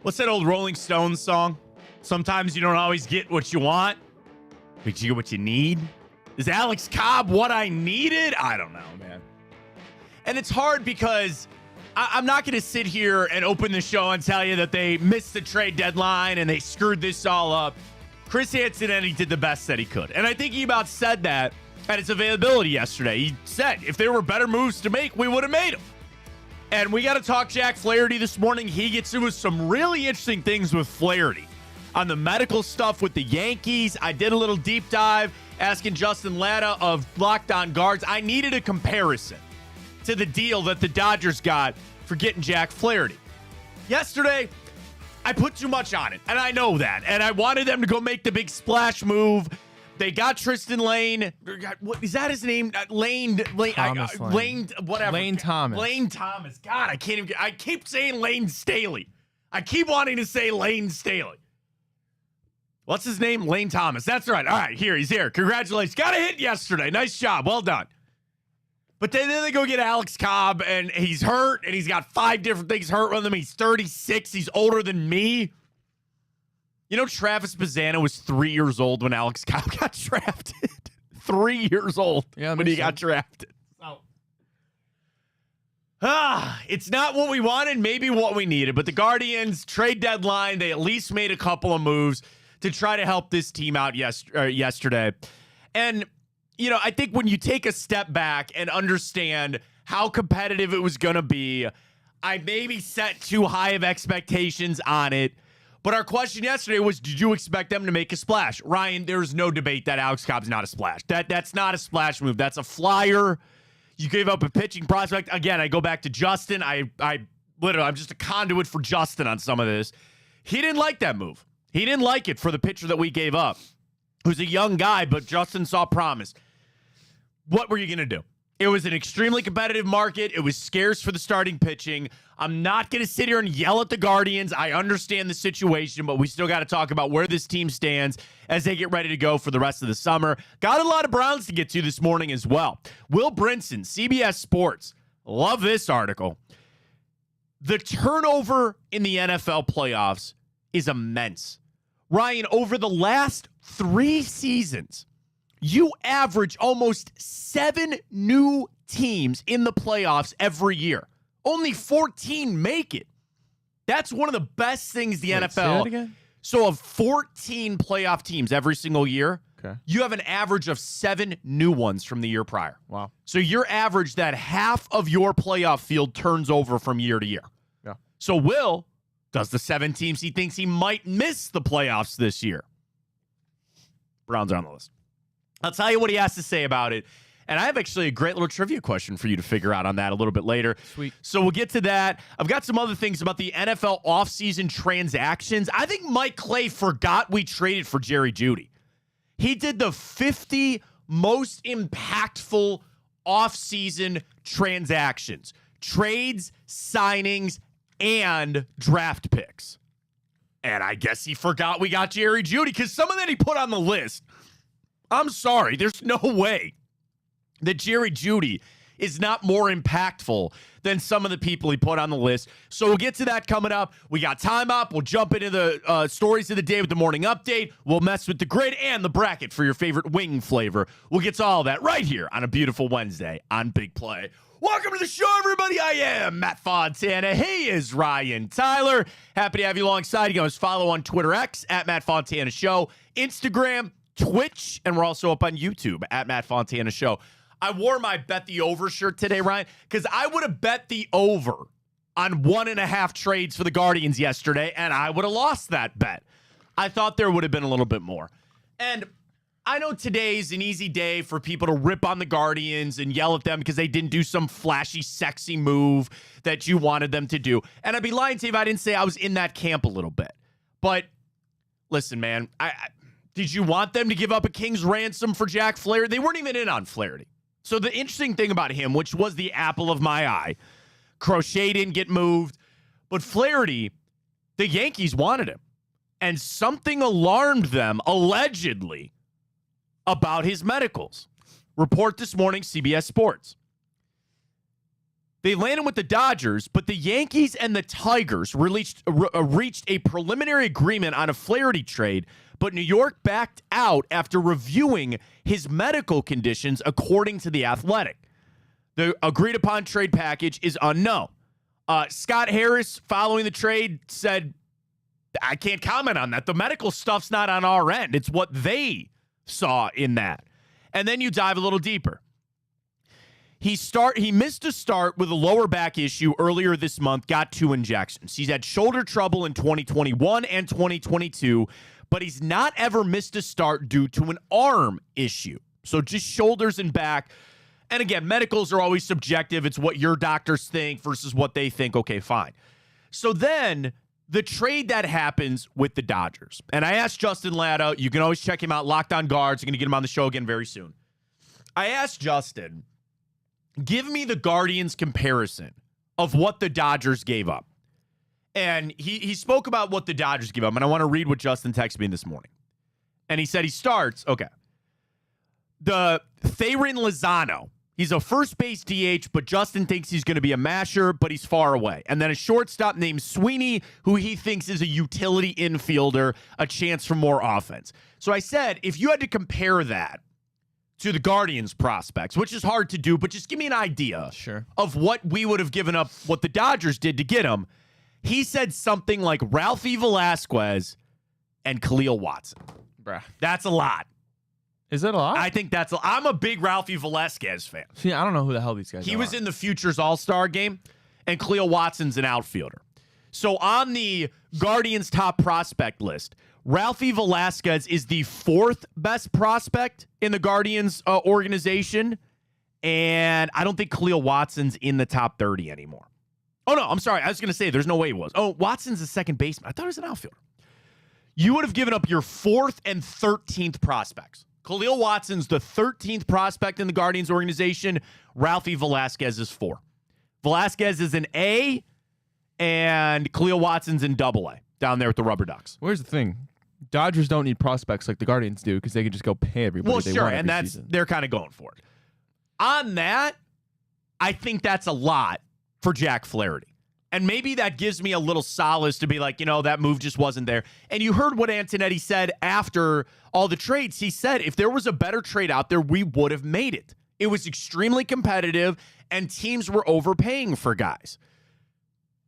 What's that old Rolling Stones song? Sometimes you don't always get what you want, but you get what you need. Is Alex Cobb what I needed? I don't know, man. And it's hard because I'm not going to sit here and open the show and tell you that they missed the trade deadline and they screwed this all up. Chris Antonetti did the best that he could. And I think he about said that at his availability yesterday. He said if there were better moves to make, we would have made them. And we got to talk Jack Flaherty this morning. He gets into some really interesting things with Flaherty. On the medical stuff with the Yankees, I did a little deep dive asking Justin Latta of Locked On Guards. I needed a comparison to the deal that the Dodgers got for getting Jack Flaherty. Yesterday, I put too much on it, and I know that. And I wanted them to go make the big splash move. They got Tristan Lane. What is that his name? Lane, whatever. Lane Thomas. Lane Thomas. God, I can't even. I keep saying Lane Staley. I keep wanting to say Lane Staley. What's his name? Lane Thomas. That's right. All right, he's here. Congratulations. Got a hit yesterday. Nice job. Well done. But then they go get Alex Cobb, and he's hurt, and he's got 5 different things hurt with him. He's 36. He's older than me. You know, Travis Bazzana was 3 years old when Alex Cobb got drafted. 3 years old when he got drafted. It's not what we wanted, maybe what we needed. But the Guardians, trade deadline, they at least made a couple of moves to try to help this team out yesterday. And, you know, I think when you take a step back and understand how competitive it was going to be, I maybe set too high of expectations on it. But our question yesterday was, did you expect them to make a splash? Ryan, there's no debate that Alex Cobb's not a splash. That's not a splash move. That's a flyer. You gave up a pitching prospect. Again, I go back to Justin. I'm just a conduit for Justin on some of this. He didn't like that move. He didn't like it for the pitcher that we gave up, who's a young guy, but Justin saw promise. What were you going to do? It was an extremely competitive market. It was scarce for the starting pitching. I'm not going to sit here and yell at the Guardians. I understand the situation, but we still got to talk about where this team stands as they get ready to go for the rest of the summer. Got a lot of Browns to get to this morning as well. Will Brinson, CBS Sports. Love this article. The turnover in the NFL playoffs is immense. Ryan, over the last 3 seasons, you average almost 7 new teams in the playoffs every year. Only 14 make it. That's one of the best things the NFL. Say that again? So of 14 playoff teams every single year, okay, you have an average of 7 new ones from the year prior. Wow. So your average that half of your playoff field turns over from year to year. Yeah. So Will does the 7 teams he thinks he might miss the playoffs this year. Browns are on the list. I'll tell you what he has to say about it. And I have actually a great little trivia question for you to figure out on that a little bit later. Sweet. So we'll get to that. I've got some other things about the NFL offseason transactions. I think Mike Clay forgot we traded for Jerry Jeudy. He did the 50 most impactful offseason transactions. Trades, signings, and draft picks. And I guess he forgot we got Jerry Jeudy because some of that he put on the list. I'm sorry. There's no way that Jerry Jeudy is not more impactful than some of the people he put on the list. So we'll get to that coming up. We got time up. We'll jump into the stories of the day with the morning update. We'll mess with the grid and the bracket for your favorite wing flavor. We'll get to all of that right here on a beautiful Wednesday on Big Play. Welcome to the show, everybody. I am Matt Fontana. He is Ryan Tyler. Happy to have you alongside. You can always follow on Twitter X at Matt Fontana Show, Instagram, Twitch, and we're also up on YouTube at Matt Fontana Show. I wore my Bet the Over shirt today, Ryan, because I would have bet the over on 1.5 trades for the Guardians yesterday, and I would have lost that bet. I thought there would have been a little bit more. And I know today's an easy day for people to rip on the Guardians and yell at them because they didn't do some flashy, sexy move that you wanted them to do. And I'd be lying to you if I didn't say I was in that camp a little bit. But listen, man, did you want them to give up a king's ransom for Jack Flaherty? They weren't even in on Flaherty. So the interesting thing about him, which was the apple of my eye, Crochet didn't get moved, but Flaherty, the Yankees wanted him. And something alarmed them, allegedly, about his medicals. Report this morning, CBS Sports. They landed with the Dodgers, but the Yankees and the Tigers reached a preliminary agreement on a Flaherty trade, but New York backed out after reviewing his medical conditions, according to The Athletic. The agreed-upon trade package is unknown. Scott Harris, following the trade, said, I can't comment on that. The medical stuff's not on our end. It's what they saw in that. And then you dive a little deeper. He missed a start with a lower back issue earlier this month, got 2 injections. He's had shoulder trouble in 2021 and 2022, but he's not ever missed a start due to an arm issue. So just shoulders and back. And again, medicals are always subjective. It's what your doctors think versus what they think. Okay, fine. So then the trade that happens with the Dodgers. And I asked Justin Latto, you can always check him out, Locked On Guards. I'm going to get him on the show again very soon. I asked Justin, give me the Guardians comparison of what the Dodgers gave up. And he spoke about what the Dodgers gave up, and I want to read what Justin texted me this morning. And he said he starts, okay, the Theron Lozano. He's a first base DH, but Justin thinks he's going to be a masher, but he's far away. And then a shortstop named Sweeney, who he thinks is a utility infielder, a chance for more offense. So I said, if you had to compare that to the Guardians prospects, which is hard to do, but just give me an idea of what we would have given up, what the Dodgers did to get him. He said something like Ralphie Velasquez and Khalil Watson. Bruh. That's a lot. Is that a lot? I think I'm a big Ralphie Velasquez fan. See, I don't know who the hell these guys are. He was in the Futures All-Star game, and Khalil Watson's an outfielder. So on the Guardians top prospect list, Ralphie Velasquez is the 4th best prospect in the Guardians organization, and I don't think Khalil Watson's in the top 30 anymore. Oh, no, I'm sorry. I was going to say there's no way he was. Oh, Watson's a second baseman. I thought he was an outfielder. You would have given up your 4th and 13th prospects. Khalil Watson's the 13th prospect in the Guardians organization. Ralphie Velasquez is 4. Velasquez is an A, and Khalil Watson's in AA down there with the Rubber Ducks. Where's the thing? Dodgers don't need prospects like the Guardians do because they can just go pay everybody. Well, they sure, want and every season. They're kind of going for it. On that, I think that's a lot for Jack Flaherty. And maybe that gives me a little solace to be like, that move just wasn't there. And you heard what Antonetti said after all the trades. He said if there was a better trade out there, we would have made it. It was extremely competitive, and teams were overpaying for guys.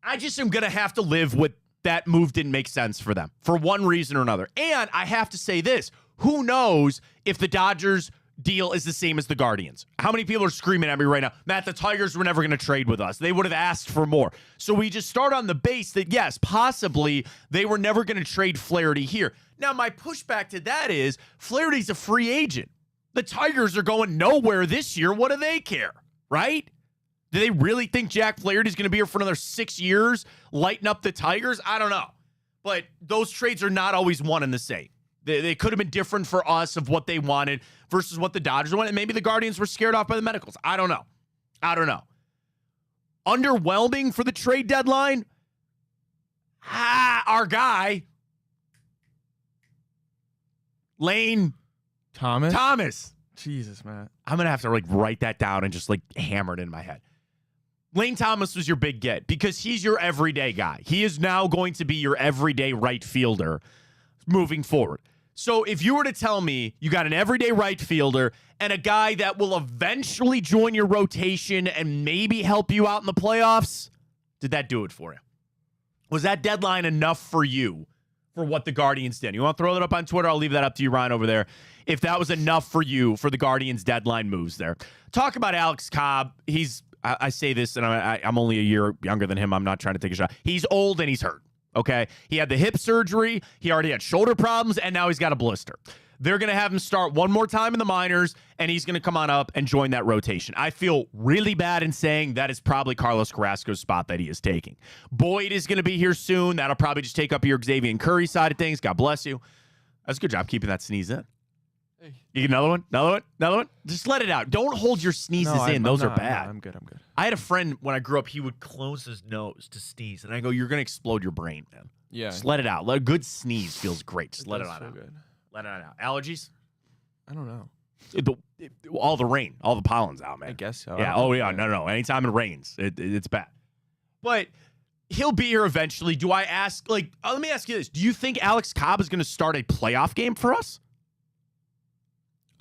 I just am going to have to live with that move didn't make sense for them for one reason or another. And I have to say this, who knows if the Dodgers deal is the same as the Guardians? How many people are screaming at me right now, Matt, the Tigers were never going to trade with us. They would have asked for more. So we just start on the base that, yes, possibly they were never going to trade Flaherty here. Now, my pushback to that is Flaherty's a free agent. The Tigers are going nowhere this year. What do they care, right? Do they really think Jack Flaherty's going to be here for another 6 years, lighting up the Tigers? I don't know. But those trades are not always one and the same. They could have been different for us of what they wanted versus what the Dodgers wanted. Maybe the Guardians were scared off by the medicals. I don't know. Underwhelming for the trade deadline? Our guy, Lane Thomas. Jesus, man. I'm going to have to write that down and just hammer it in my head. Lane Thomas was your big get because he's your everyday guy. He is now going to be your everyday right fielder moving forward. So if you were to tell me you got an everyday right fielder and a guy that will eventually join your rotation and maybe help you out in the playoffs, did that do it for you? Was that deadline enough for you for what the Guardians did? You want to throw that up on Twitter? I'll leave that up to you, Ryan, over there. If that was enough for you for the Guardians deadline moves there. Talk about Alex Cobb. I say this, and I'm only a year younger than him. I'm not trying to take a shot. He's old and he's hurt. Okay, he had the hip surgery, he already had shoulder problems, and now he's got a blister. They're going to have him start one more time in the minors, and he's going to come on up and join that rotation. I feel really bad in saying that is probably Carlos Carrasco's spot that he is taking. Boyd is going to be here soon. That'll probably just take up your Xavier Curry side of things. God bless you. That's a good job keeping that sneeze in. You get another one? Just let it out. Don't hold your sneezes in. Those are bad. I'm good. I had a friend when I grew up, he would close his nose to sneeze. And I go, you're going to explode your brain, man. Yeah. Just let it out. A good sneeze feels great. Just let it out. Good. Let it out. Allergies? I don't know. All the rain, all the pollen's out, man. I guess so. Yeah. Oh, yeah. No. Anytime it rains, it's bad. But he'll be here eventually. Do I ask, let me ask you this. Do you think Alex Cobb is going to start a playoff game for us?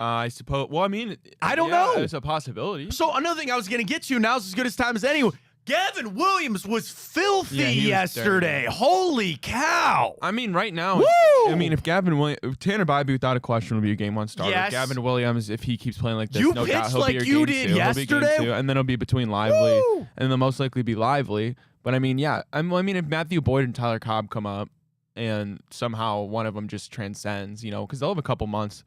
I suppose. Well, I mean, I don't know. It's a possibility. So another thing I was going to get to, now's as good as time as any. Gavin Williams was filthy yesterday. Holy cow. I mean, right now, Woo! if Tanner Bybee without a question will be a game 1 starter. Yes. Gavin Williams, if he keeps playing like this, You no pitched doubt he'll like be you game did 2. yesterday? He'll be game 2, and then it'll be between Lively, Woo! and then they'll most likely be Lively. But I mean, yeah, if Matthew Boyd and Tyler Cobb come up, and somehow one of them just transcends, because they'll have a couple months.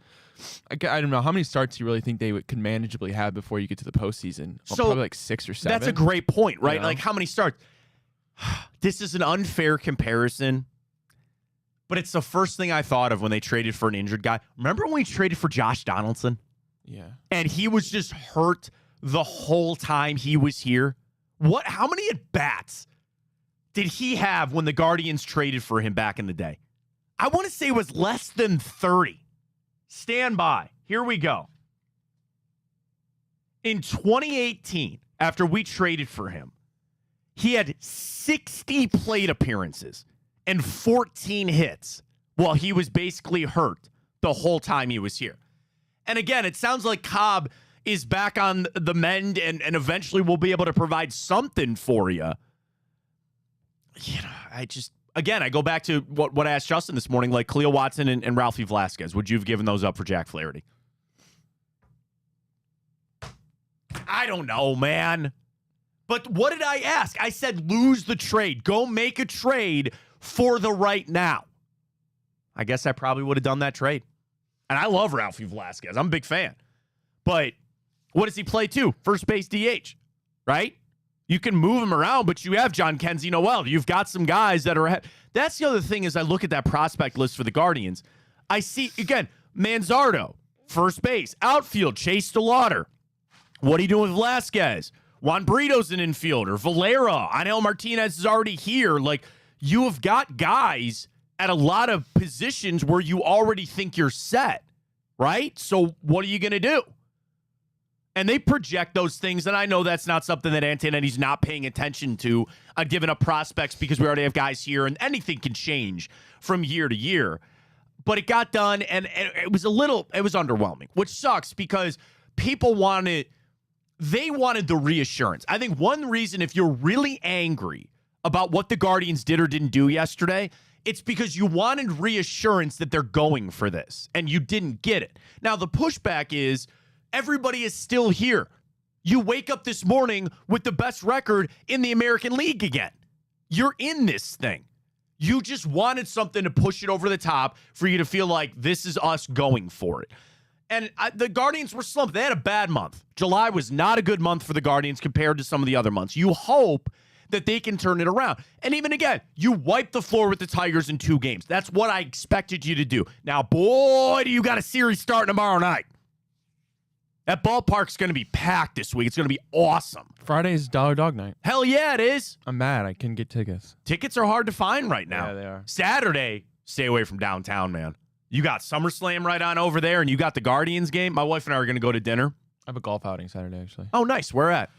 I don't know how many starts you really think they could manageably have before you get to the postseason. So probably like 6 or 7. That's a great point, right? You know? Like how many starts? This is an unfair comparison, but it's the first thing I thought of when they traded for an injured guy. Remember when we traded for Josh Donaldson? Yeah. And he was just hurt the whole time he was here? How many at-bats did he have when the Guardians traded for him back in the day? I want to say it was less than 30. Stand by. Here we go. In 2018, after we traded for him, he had 60 plate appearances and 14 hits while he was basically hurt the whole time he was here. And again, it sounds like Cobb is back on the mend and eventually will be able to provide something for you. I go back to what I asked Justin this morning, like Cleo Watson and Ralphie Velasquez. Would you have given those up for Jack Flaherty? I don't know, man. But what did I ask? I said lose the trade. Go make a trade for the right now. I guess I probably would have done that trade. And I love Ralphie Velasquez. I'm a big fan. But what does he play to? First base DH, right? You can move him around, but you have John Kenzie Noel. You've got some guys that are ahead. That's the other thing as I look at that prospect list for the Guardians. I see, again, Manzardo, first base, outfield, Chase DeLauder. What are you doing with Velasquez? Juan Brito's an infielder. Valera, Angel Martinez is already here. Like, you have got guys at a lot of positions where you already think you're set, right? So what are you going to do? And they project those things, and I know that's not something that Antonetti's not paying attention to, giving up prospects because we already have guys here, and anything can change from year to year. But it got done, and it was underwhelming, which sucks because people wanted the reassurance. I think one reason, if you're really angry about what the Guardians did or didn't do yesterday, it's because you wanted reassurance that they're going for this, and you didn't get it. Now, the pushback is, everybody is still here. You wake up this morning with the best record in the American League again. You're in this thing. You just wanted something to push it over the top for you to feel like this is us going for it. And the Guardians were slumped. They had a bad month. July was not a good month for the Guardians compared to some of the other months. You hope that they can turn it around. And even again, you wiped the floor with the Tigers in 2 games. That's what I expected you to do. Now, boy, do you got a series starting tomorrow night. That ballpark's going to be packed this week. It's going to be awesome. Friday's Dollar Dog Night. Hell yeah, it is. I'm mad. I couldn't get tickets. Tickets are hard to find right now. Yeah, they are. Saturday, stay away from downtown, man. You got SummerSlam right on over there, and you got the Guardians game. My wife and I are going to go to dinner. I have a golf outing Saturday, actually. Oh, nice. Where at?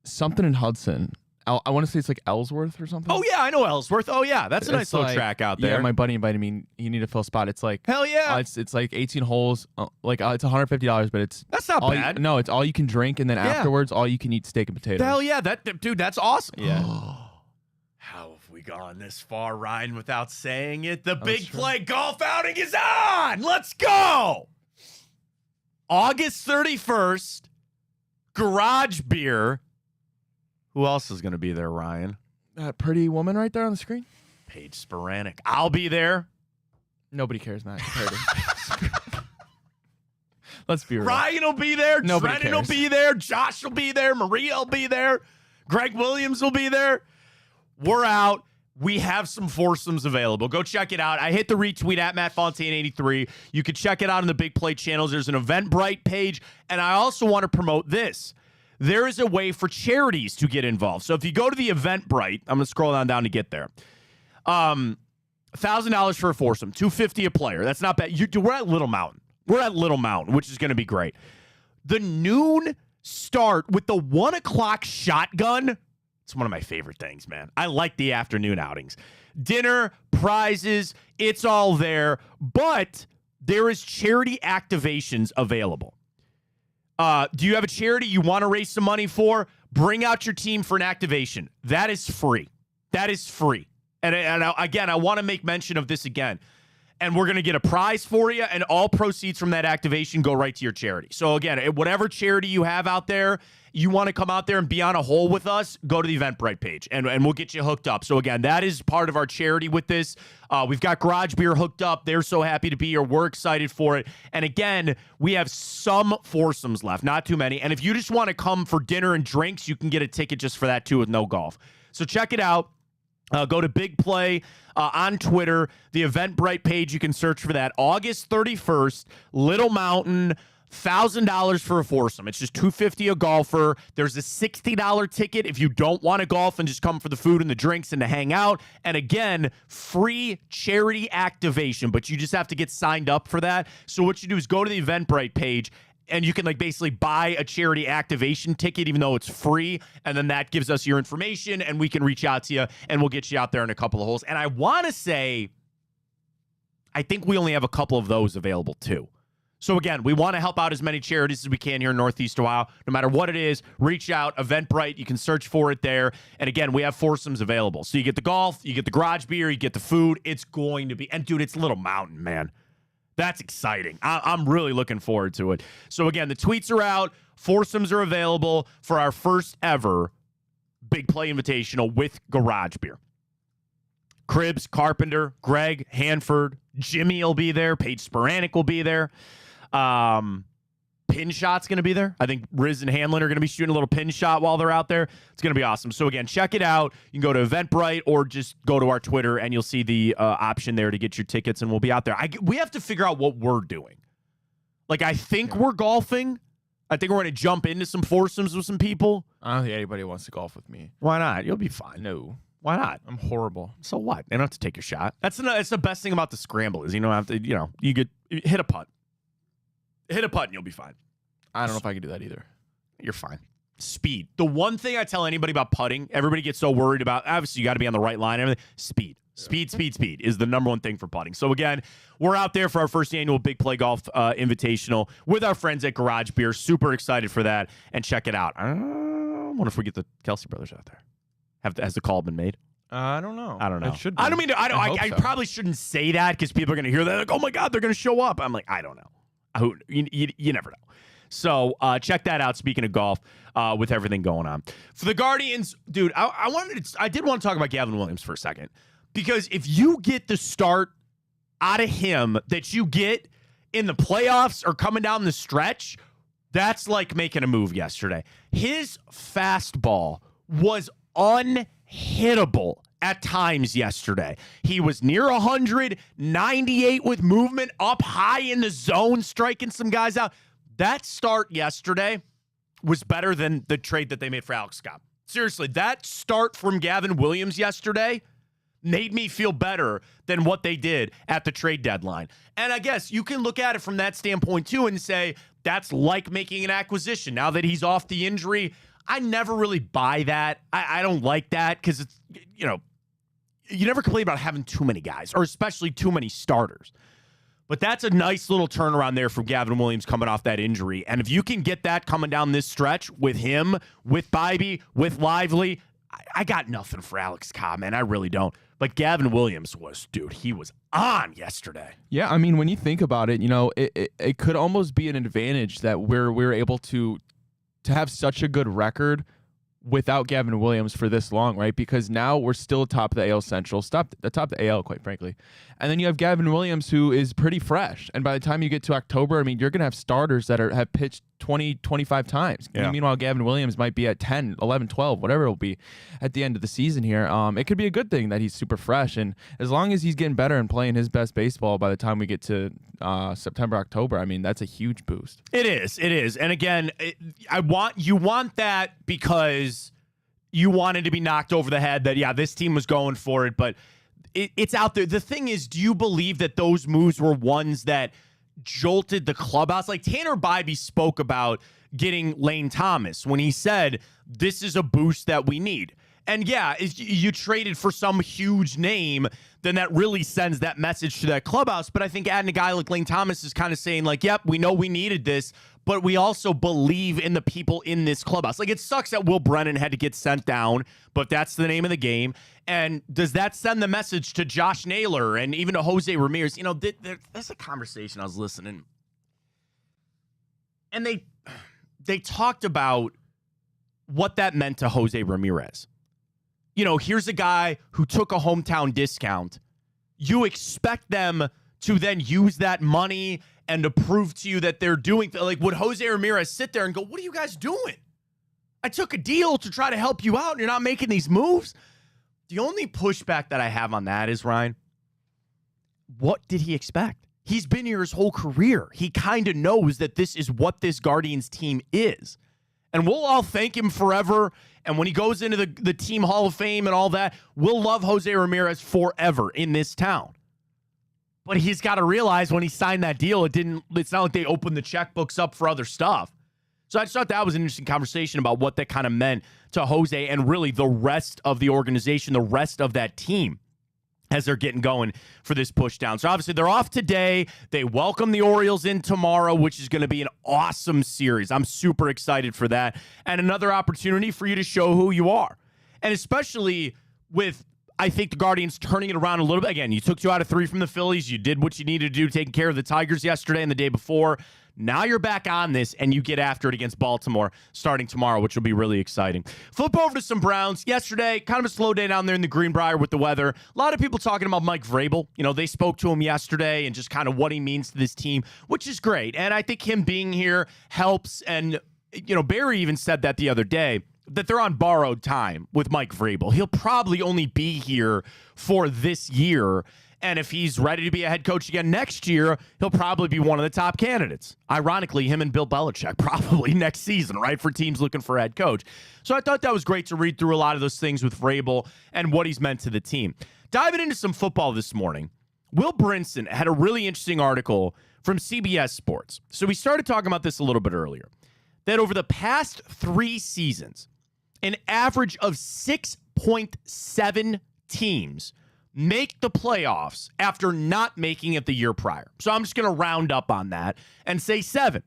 Something in Hudson. I want to say it's like Ellsworth or something. Oh, yeah, I know Ellsworth. Oh, yeah, that's a nice little track out there. Yeah, my buddy invited me. You need to fill a spot. It's like hell yeah. It's like 18 holes. It's $150, but it's that's not bad. It's all you can drink, and then afterwards, all you can eat steak and potatoes. Hell yeah, dude, that's awesome. Yeah. How have we gone this far, Ryan, without saying it? The Big Play golf outing is on. Let's go. August 31st, Garage Beer. Who else is going to be there, Ryan? That pretty woman right there on the screen? Paige Sporanic. I'll be there. Nobody cares, Matt. Let's be real. Ryan will be there. Nobody Trenton will cares. be there. Josh will be there. Maria will be there. Greg Williams will be there. We're out. We have some foursomes available. Go check it out. I hit the retweet at Matt Fontana 83. You can check it out on the Big Play channels. There's an Eventbrite page. And I also want to promote this. There is a way for charities to get involved. So if you go to the Eventbrite, I'm going to scroll down to get there. $1,000 for a foursome, $250 a player. That's not bad. We're at Little Mountain. We're at Little Mountain, which is going to be great. The noon start with the 1 o'clock shotgun. It's one of my favorite things, man. I like the afternoon outings. Dinner, prizes, it's all there. But there is charity activations available. Do you have a charity you want to raise some money for? Bring out your team for an activation. That is free. That is free. And again, I want to make mention of this again. And we're going to get a prize for you, and all proceeds from that activation go right to your charity. So again, whatever charity you have out there, you want to come out there and be on a hole with us, go to the Eventbrite page, and we'll get you hooked up. So again, that is part of our charity with this. We've got Garage Beer hooked up. They're so happy to be here. We're excited for it. And again, we have some foursomes left, not too many. And if you just want to come for dinner and drinks, you can get a ticket just for that too with no golf. So check it out. Go to Big Play on Twitter, the Eventbrite page. You can search for that. August 31st, Little Mountain, $1,000 for a foursome. It's just $250 a golfer. There's a $60 ticket if you don't want to golf and just come for the food and the drinks and to hang out. And again, free charity activation, but you just have to get signed up for that. So what you do is go to the Eventbrite page, and you can basically buy a charity activation ticket, even though it's free. And then that gives us your information, and we can reach out to you, and we'll get you out there in a couple of holes. And I want to say, I think we only have a couple of those available too. So again, we want to help out as many charities as we can here in Northeast Ohio. No matter what it is, reach out, Eventbrite. You can search for it there. And again, we have foursomes available. So you get the golf, you get the garage beer, you get the food. It's going to be, and dude, it's Little Mountain, man. That's exciting. I'm really looking forward to it. So again, the tweets are out. Foursomes are available for our first ever Big Play Invitational with Garage Beer. Cribbs, Carpenter, Greg, Hanford, Jimmy will be there. Paige Sporanic will be there. Pin Shot's going to be there. I think Riz and Hanlon are going to be shooting a little pin shot while they're out there. It's going to be awesome. So again, check it out. You can go to Eventbrite or just go to our Twitter, and you'll see the option there to get your tickets, and we'll be out there. We have to figure out what we're doing. Like, I think we're golfing. I think we're going to jump into some foursomes with some people. I don't think anybody wants to golf with me. Why not? You'll be fine. No. Why not? I'm horrible. So what? They don't have to take your shot. That's the best thing about the scramble is you don't have to, you hit a putt. Hit a putt and you'll be fine. I don't know if I can do that either. You're fine. Speed. The one thing I tell anybody about putting, everybody gets so worried about, obviously you got to be on the right line and everything. Speed. Speed is the number one thing for putting. So again, we're out there for our first annual Big Play Golf Invitational with our friends at Garage Beer. Super excited for that. And check it out. I wonder if we get the Kelsey brothers out there. Has the call been made? I don't know. It should be. I don't mean to, I probably shouldn't say that because people are going to hear that. Like, oh my God, they're going to show up. I'm like, I don't know. You never know. So check that out. Speaking of golf, with everything going on for the Guardians, dude, I did want to talk about Gavin Williams for a second, because if you get the start out of him that you get in the playoffs or coming down the stretch, that's like making a move yesterday. His fastball was unhittable at times yesterday. He was near 100, 98 with movement, up high in the zone, striking some guys out. That start yesterday was better than the trade that they made for Alex Scott. Seriously, that start from Gavin Williams yesterday made me feel better than what they did at the trade deadline. And I guess you can look at it from that standpoint too and say that's like making an acquisition. Now that he's off the injury, I never really buy that. I don't like that because it's, you never complain about having too many guys, or especially too many starters. But that's a nice little turnaround there from Gavin Williams coming off that injury. And if you can get that coming down this stretch with him, with Bybee, with Lively, I got nothing for Alex Cobb, man. I really don't. But Gavin Williams he was on yesterday. Yeah, I mean, when you think about it, it could almost be an advantage that we're able to have such a good record without Gavin Williams for this long, right? Because now we're still atop the AL Central, atop the AL, quite frankly. And then you have Gavin Williams, who is pretty fresh. And by the time you get to October, I mean, you're going to have starters that have pitched 20, 25 times. Yeah. Meanwhile, Gavin Williams might be at 10, 11, 12, whatever it will be at the end of the season here. It could be a good thing that he's super fresh. And as long as he's getting better and playing his best baseball by the time we get to September, October, I mean, that's a huge boost. It is. And again, you want that because you wanted to be knocked over the head that, yeah, this team was going for it, but it's out there. The thing is, do you believe that those moves were ones that jolted the clubhouse. Like Tanner Bybee spoke about getting Lane Thomas when he said, this is a boost that we need. And yeah, if you traded for some huge name, then that really sends that message to that clubhouse. But I think adding a guy like Lane Thomas is kind of saying like, yep, we know we needed this, but we also believe in the people in this clubhouse. Like, it sucks that Will Brennan had to get sent down, but that's the name of the game. And does that send the message to Josh Naylor and even to Jose Ramirez? You know, there's a conversation I was listening, and they talked about what that meant to Jose Ramirez. You know, here's a guy who took a hometown discount. You expect them to then use that money and to prove to you that they're doing, like, would Jose Ramirez sit there and go, what are you guys doing? I took a deal to try to help you out and you're not making these moves. The only pushback that I have on that is, Ryan, what did he expect? He's been here his whole career. He kind of knows that this is what this Guardians team is. And we'll all thank him forever. And when he goes into the team Hall of Fame and all that, we'll love Jose Ramirez forever in this town. But he's got to realize when he signed that deal, it's not like they opened the checkbooks up for other stuff. So I just thought that was an interesting conversation about what that kind of meant to Jose and really the rest of the organization, the rest of that team, as they're getting going for this push down. So obviously they're off today. They welcome the Orioles in tomorrow, which is going to be an awesome series. I'm super excited for that. And another opportunity for you to show who you are. And especially with, I think, the Guardians turning it around a little bit. Again, you took 2 out of 3 from the Phillies. You did what you needed to do, taking care of the Tigers yesterday and the day before. Now you're back on this, and you get after it against Baltimore starting tomorrow, which will be really exciting. Flip over to some Browns. Yesterday, kind of a slow day down there in the Greenbrier with the weather. A lot of people talking about Mike Vrabel. You know, they spoke to him yesterday and just kind of what he means to this team, which is great. And I think him being here helps. And, you know, Barry even said that the other day, that they're on borrowed time with Mike Vrabel. He'll probably only be here for this year. And if he's ready to be a head coach again next year, he'll probably be one of the top candidates. Ironically, him and Bill Belichick probably next season, right, for teams looking for a head coach. So I thought that was great to read through a lot of those things with Vrabel and what he's meant to the team. Diving into some football this morning, Will Brinson had a really interesting article from CBS Sports. So we started talking about this a little bit earlier, that over the past 3 seasons, an average of 6.7 teams make the playoffs after not making it the year prior. So I'm just going to round up on that and say 7.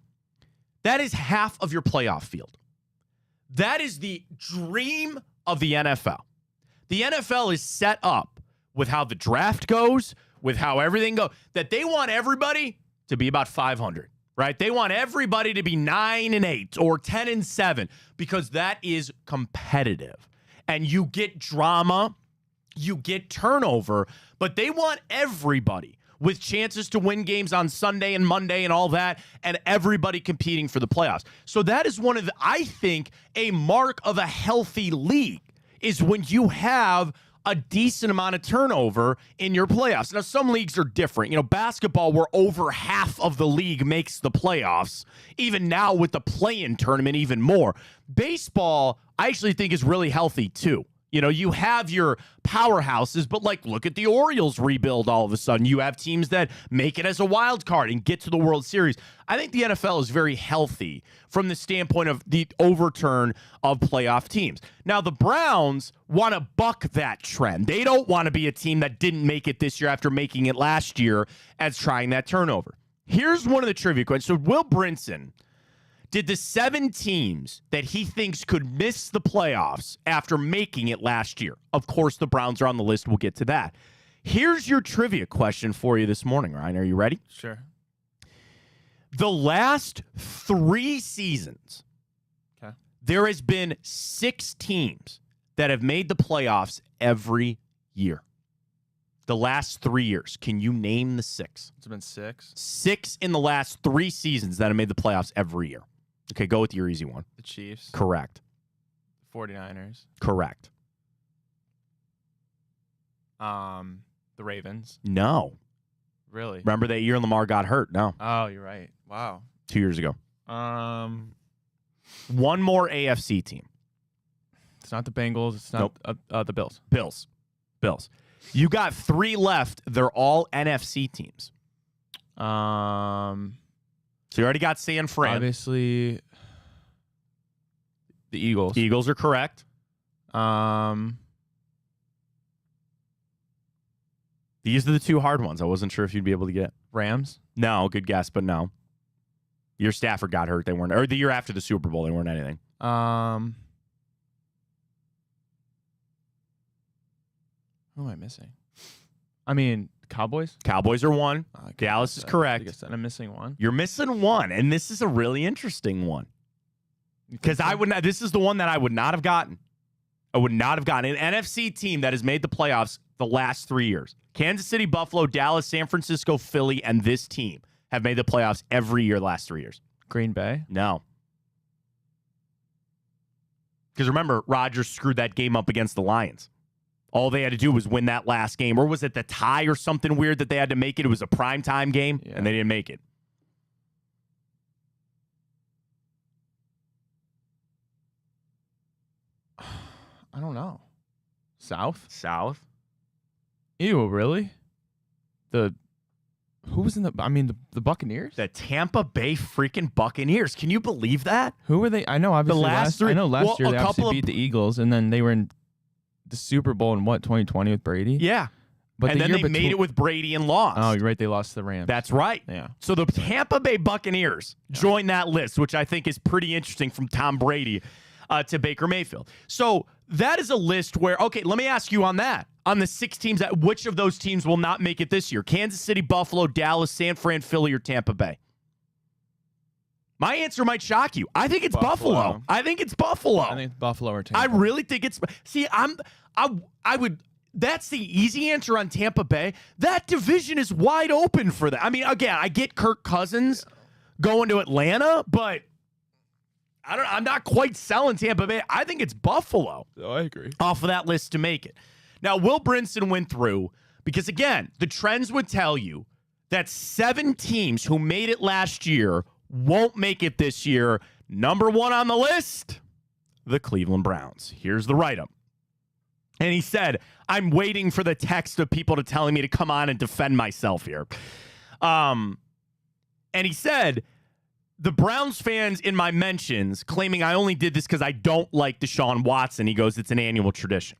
That is half of your playoff field. That is the dream of the NFL. The NFL is set up with how the draft goes, with how everything goes, that they want everybody to be about 500, right? They want everybody to be 9-8 or 10-7 because that is competitive. And you get drama, you get turnover, but they want everybody with chances to win games on Sunday and Monday and all that, and everybody competing for the playoffs. So that is one of the, I think, a mark of a healthy league is when you have a decent amount of turnover in your playoffs. Now, some leagues are different. You know, basketball, where over half of the league makes the playoffs, even now with the play-in tournament, even more. Baseball, I actually think, is really healthy too. You know, you have your powerhouses, but like, look at the Orioles rebuild all of a sudden. You have teams that make it as a wild card and get to the World Series. I think the NFL is very healthy from the standpoint of the overturn of playoff teams. Now, the Browns want to buck that trend. They don't want to be a team that didn't make it this year after making it last year as trying that turnover. Here's one of the trivia questions. So Will Brinson did the 7 teams that he thinks could miss the playoffs after making it last year. Of course, the Browns are on the list. We'll get to that. Here's your trivia question for you this morning, Ryan. Are you ready? Sure. The last 3 seasons, okay, there has been 6 teams that have made the playoffs every year. The last 3 years. Can you name the 6? It's been 6. 6 in the last 3 seasons that have made the playoffs every year. Okay, go with your easy one. The Chiefs. Correct. 49ers. Correct. The Ravens. No. Really? Remember that year Lamar got hurt? No. Oh, you're right. Wow. 2 years ago. One more AFC team. It's not the Bengals. It's not the Bills. Bills. You got 3 left. They're all NFC teams. So you already got San Fran. Obviously, the Eagles. Eagles are correct. These are the two hard ones. I wasn't sure if you'd be able to get. Rams. No, good guess, but no. Your Stafford got hurt. They weren't, or the year after the Super Bowl, they weren't anything. Who am I missing? I mean, Cowboys. Cowboys are one. Dallas is correct. I guess I'm missing one. You're missing one, and this is a really interesting one. Because I would not. This is the one that I would not have gotten. I would not have gotten an NFC team that has made the playoffs the last 3 years. Kansas City, Buffalo, Dallas, San Francisco, Philly, and this team have made the playoffs every year the last 3 years. Green Bay. No. Because remember, Rodgers screwed that game up against the Lions. All they had to do was win that last game. Or was it the tie or something weird that they had to make it? It was a primetime game, and they didn't make it. I don't know. South? South? Ew, really? Who was in the Buccaneers? The Tampa Bay freaking Buccaneers. Can you believe that? Who were they? I know, obviously, last year they obviously beat the Eagles, and then they were in the Super Bowl in 2020 with Brady? Yeah. But and then they made it with Brady and lost. Oh, you're right. They lost to the Rams. That's right. Yeah. So the Tampa Bay Buccaneers joined that list, which I think is pretty interesting, from Tom Brady to Baker Mayfield. So that is a list where, okay, let me ask you on that. On the 6 teams, which of those teams will not make it this year? Kansas City, Buffalo, Dallas, San Fran, Philly, or Tampa Bay? My answer might shock you. I think it's Buffalo. I think it's Buffalo. I think it's Buffalo or Tampa. I really think it's. See, I would. That's the easy answer on Tampa Bay. That division is wide open for that. I mean, again, I get Kirk Cousins going to Atlanta, but I'm not quite selling Tampa Bay. I think it's Buffalo. Oh, I agree. Off of that list to make it. Now, Will Brinson went through because, again, the trends would tell you that 7 teams who made it last year won't make it this year. Number 1 on the list, the Cleveland Browns. Here's the write-up. And he said, I'm waiting for the text of people to telling me to come on and defend myself here. And he said, the Browns fans in my mentions claiming I only did this because I don't like Deshaun Watson. He goes, it's an annual tradition.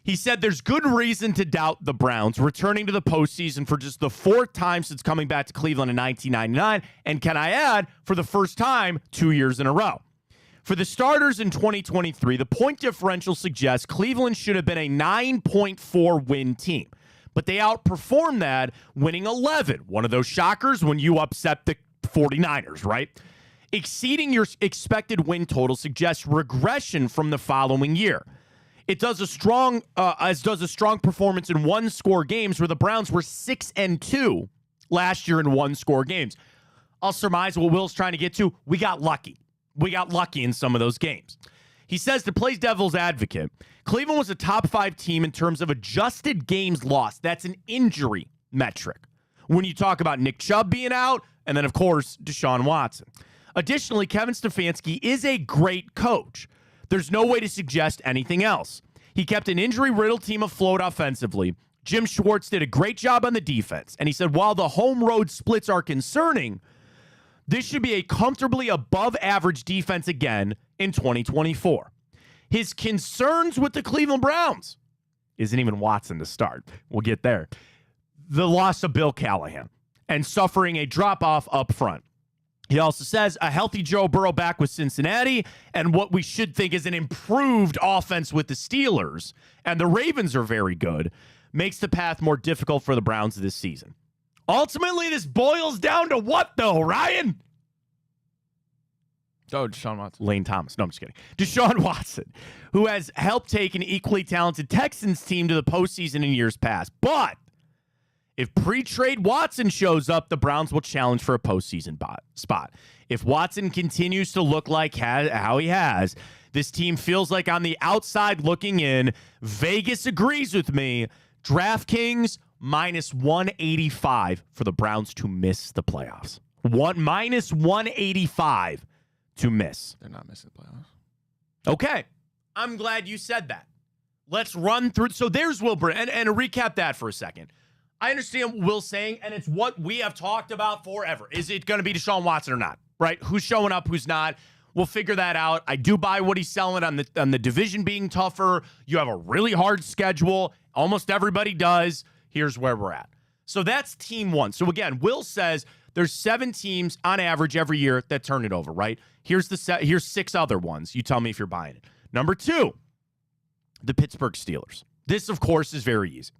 He said there's good reason to doubt the Browns returning to the postseason for just the 4th time since coming back to Cleveland in 1999. And can I add, for the first time 2 years in a row. For the starters in 2023, the point differential suggests Cleveland should have been a 9.4 win team. But they outperformed that, winning 11. One of those shockers when you upset the 49ers, right? Exceeding your expected win total suggests regression from the following year. It does a strong performance in 1-score games where the Browns were 6-2 last year in 1-score games. I'll surmise what Will's trying to get to. We got lucky. We got lucky in some of those games. He says, to play devil's advocate, Cleveland was a top 5 team in terms of adjusted games lost. That's an injury metric. When you talk about Nick Chubb being out, and then, of course, Deshaun Watson. Additionally, Kevin Stefanski is a great coach. There's no way to suggest anything else. He kept an injury-riddled team afloat offensively. Jim Schwartz did a great job on the defense. And he said, while the home road splits are concerning, this should be a comfortably above-average defense again in 2024. His concerns with the Cleveland Browns isn't even Watson to start. We'll get there. The loss of Bill Callahan and suffering a drop-off up front. He also says a healthy Joe Burrow back with Cincinnati and what we should think is an improved offense with the Steelers, and the Ravens are very good, makes the path more difficult for the Browns this season. Ultimately, this boils down to what, though, Ryan? Oh, Deshaun Watson. Lane Thomas. No, I'm just kidding. Deshaun Watson, who has helped take an equally talented Texans team to the postseason in years past. But if pre-trade Watson shows up, the Browns will challenge for a postseason spot. If Watson continues to look like how he has, this team feels like on the outside looking in. Vegas agrees with me. DraftKings minus 185 for the Browns to miss the playoffs. Minus 185 to miss. They're not missing the playoffs. Okay. I'm glad you said that. Let's run through. So there's Wilbur. And to recap that for a second. I understand what Will's saying, and it's what we have talked about forever. Is it going to be Deshaun Watson or not? Right? Who's showing up, who's not? We'll figure that out. I do buy what he's selling on the division being tougher. You have a really hard schedule. Almost everybody does. Here's where we're at. So that's team one. So again, Will says there's 7 teams on average every year that turn it over, right? Here's 6 other ones. You tell me if you're buying it. Number 2, the Pittsburgh Steelers. This, of course, is very easy.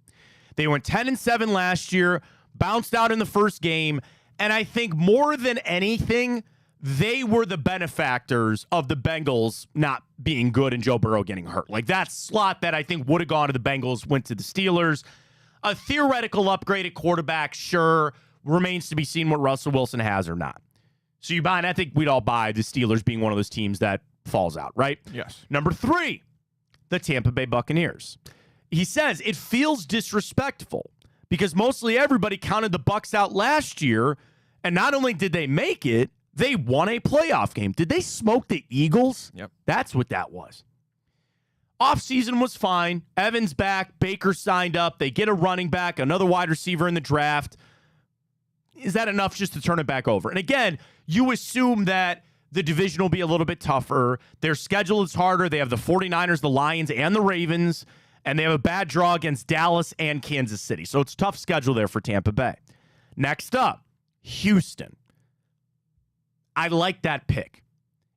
They went 10-7 last year, bounced out in the first game, and I think more than anything, they were the benefactors of the Bengals not being good and Joe Burrow getting hurt. Like, that slot that I think would have gone to the Bengals went to the Steelers. A theoretical upgrade at quarterback, sure, remains to be seen what Russell Wilson has or not. So you buy, and I think we'd all buy the Steelers being one of those teams that falls out, right? Yes. Number 3, the Tampa Bay Buccaneers. He says it feels disrespectful because mostly everybody counted the Bucs out last year, and not only did they make it, they won a playoff game. Did they smoke the Eagles? Yep. That's what that was. Offseason was fine. Evans back. Baker signed up. They get a running back, another wide receiver in the draft. Is that enough just to turn it back over? And again, you assume that the division will be a little bit tougher. Their schedule is harder. They have the 49ers, the Lions, and the Ravens, and they have a bad draw against Dallas and Kansas City. So it's a tough schedule there for Tampa Bay. Next up, Houston. I like that pick.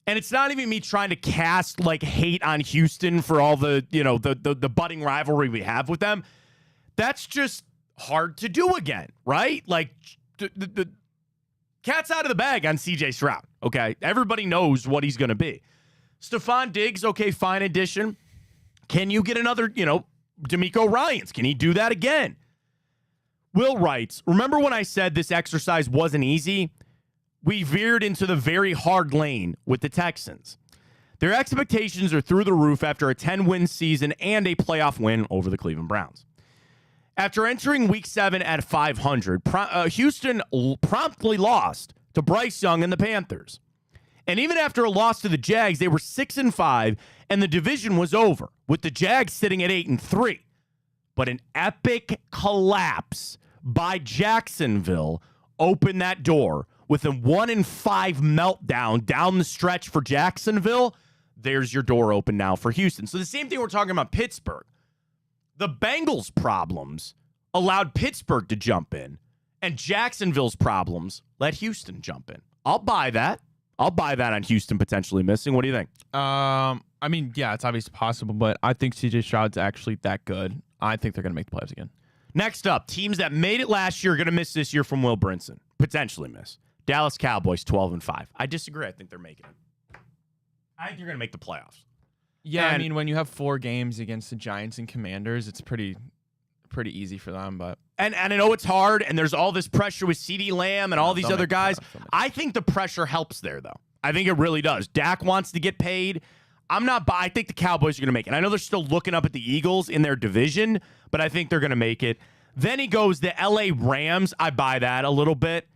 And it's not even me trying to cast like hate on Houston for all the, the budding rivalry we have with them. That's just hard to do again, right? Like the cat's out of the bag on CJ Stroud, okay? Everybody knows what he's going to be. Stephon Diggs, okay, fine addition. Can you get another, D'Amico Ryans? Can he do that again? Will writes, remember when I said this exercise wasn't easy? We veered into the very hard lane with the Texans. Their expectations are through the roof after a 10-win season and a playoff win over the Cleveland Browns. After entering Week 7 at 500, Houston promptly lost to Bryce Young and the Panthers. And even after a loss to the Jags, they were 6-5, and the division was over, with the Jags sitting at 8-3. But an epic collapse by Jacksonville opened that door. With a 1-5 meltdown down the stretch for Jacksonville, there's your door open now for Houston. So the same thing we're talking about Pittsburgh. The Bengals' problems allowed Pittsburgh to jump in, and Jacksonville's problems let Houston jump in. I'll buy that. I'll buy that on Houston potentially missing. What do you think? I mean, yeah, it's obviously possible, but I think CJ Stroud's actually that good. I think they're going to make the playoffs again. Next up, teams that made it last year are going to miss this year from Will Brinson. Potentially miss. Dallas Cowboys, 12-5. I disagree. I think they're making it. I think they're going to make the playoffs. Yeah, I mean, when you have 4 games against the Giants and Commanders, it's pretty easy for them. But and I know it's hard, and there's all this pressure with CeeDee Lamb and all these other guys. I think the pressure helps there, though. I think it really does. Dak wants to get paid. I think the Cowboys are going to make it. I know they're still looking up at the Eagles in their division, but I think they're going to make it. Then he goes, the L.A. Rams. I buy that a little bit.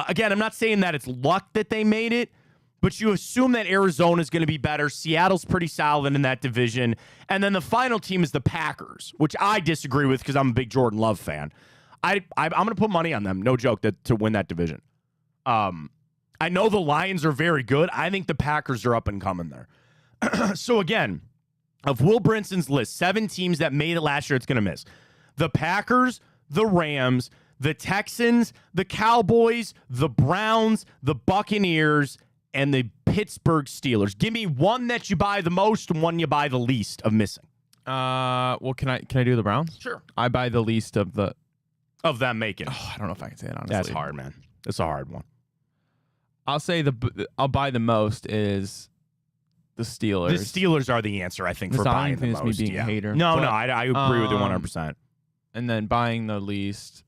Again, I'm not saying that it's luck that they made it, but you assume that Arizona's going to be better. Seattle's pretty solid in that division. And then the final team is the Packers, which I disagree with because I'm a big Jordan Love fan. I'm going to put money on them, no joke, to win that division. I know the Lions are very good. I think the Packers are up and coming there. So again, of Will Brinson's list, 7 teams that made it last year it's going to miss. The Packers, the Rams, the Texans, the Cowboys, the Browns, the Buccaneers, and the Pittsburgh Steelers. Give me one that you buy the most and one you buy the least of missing. Well, can I do the Browns? Sure. I buy the least of them making. I don't know if I can say it honestly. That's hard, man. That's a hard one. I'll say I'll buy the most is the Steelers. The Steelers are the answer, I think, for buying the most. Me being a hater. No, I agree with you 100%. And then buying the least.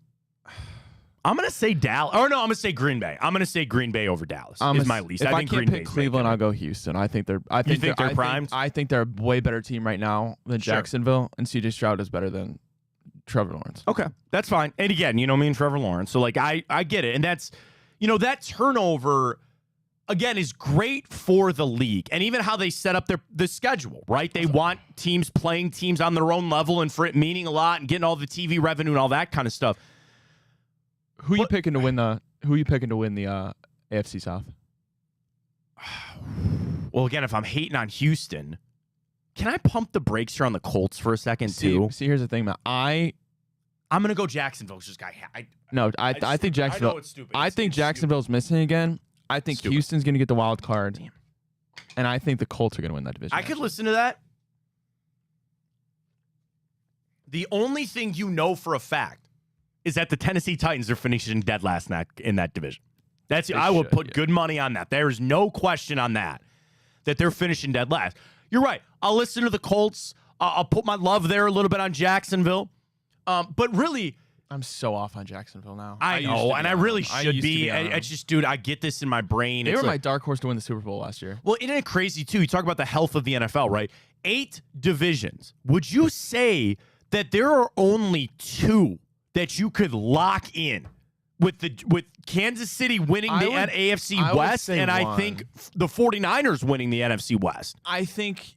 I'm going to say Dallas. Or no, I'm going to say Green Bay. I'm going to say Green Bay over Dallas is my least. If I think can't Green pick Cleveland, I'll go Houston. I think they're primed? I think they're a way better team right now than Jacksonville, and CJ Stroud is better than Trevor Lawrence. Okay, that's fine. And again, me and Trevor Lawrence. So, like, I get it. And that's, that turnover, again, is great for the league. And even how they set up the schedule, right? They want teams playing teams on their own level and for it meaning a lot and getting all the TV revenue and all that kind of stuff. Who you picking to win the AFC South? Well, again, if I'm hating on Houston, can I pump the brakes here on the Colts for a second too? See, here's the thing, man. I'm gonna go Jacksonville. Just guy. I think Jacksonville. I know it's stupid. I think Jacksonville's missing again. I think Houston's gonna get the wild card, and I think the Colts are gonna win that division. I could listen to that. The only thing you know for a fact is that the Tennessee Titans are finishing dead last night in that division. I will put good money on that. There is no question on that they're finishing dead last. You're right. I'll listen to the Colts. I'll put my love there a little bit on Jacksonville. But really, I'm so off on Jacksonville now. I know, and I really should be. It's just, dude, I get this in my brain. They were my dark horse to win the Super Bowl last year. Well, isn't it crazy, too? You talk about the health of the NFL, right? 8 divisions. Would you say that there are only 2 that you could lock in with Kansas City winning the AFC West, and I think the 49ers winning the NFC West? I think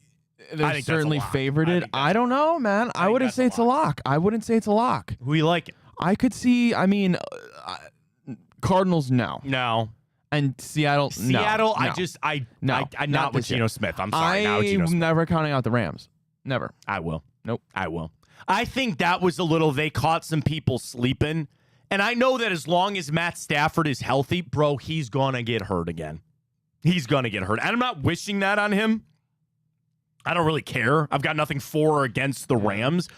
they're certainly favorited. I don't know, man. I wouldn't say it's a lock. I wouldn't say it's a lock. Who you like? I could see, Cardinals, no. No. And Seattle, no. Not with Geno Smith. I'm sorry. I'm never counting out the Rams. Never. I will. Nope. I will. I think that was a little, they caught some people sleeping. And I know that as long as Matt Stafford is healthy, bro, he's going to get hurt again. He's going to get hurt. And I'm not wishing that on him. I don't really care. I've got nothing for or against the Rams.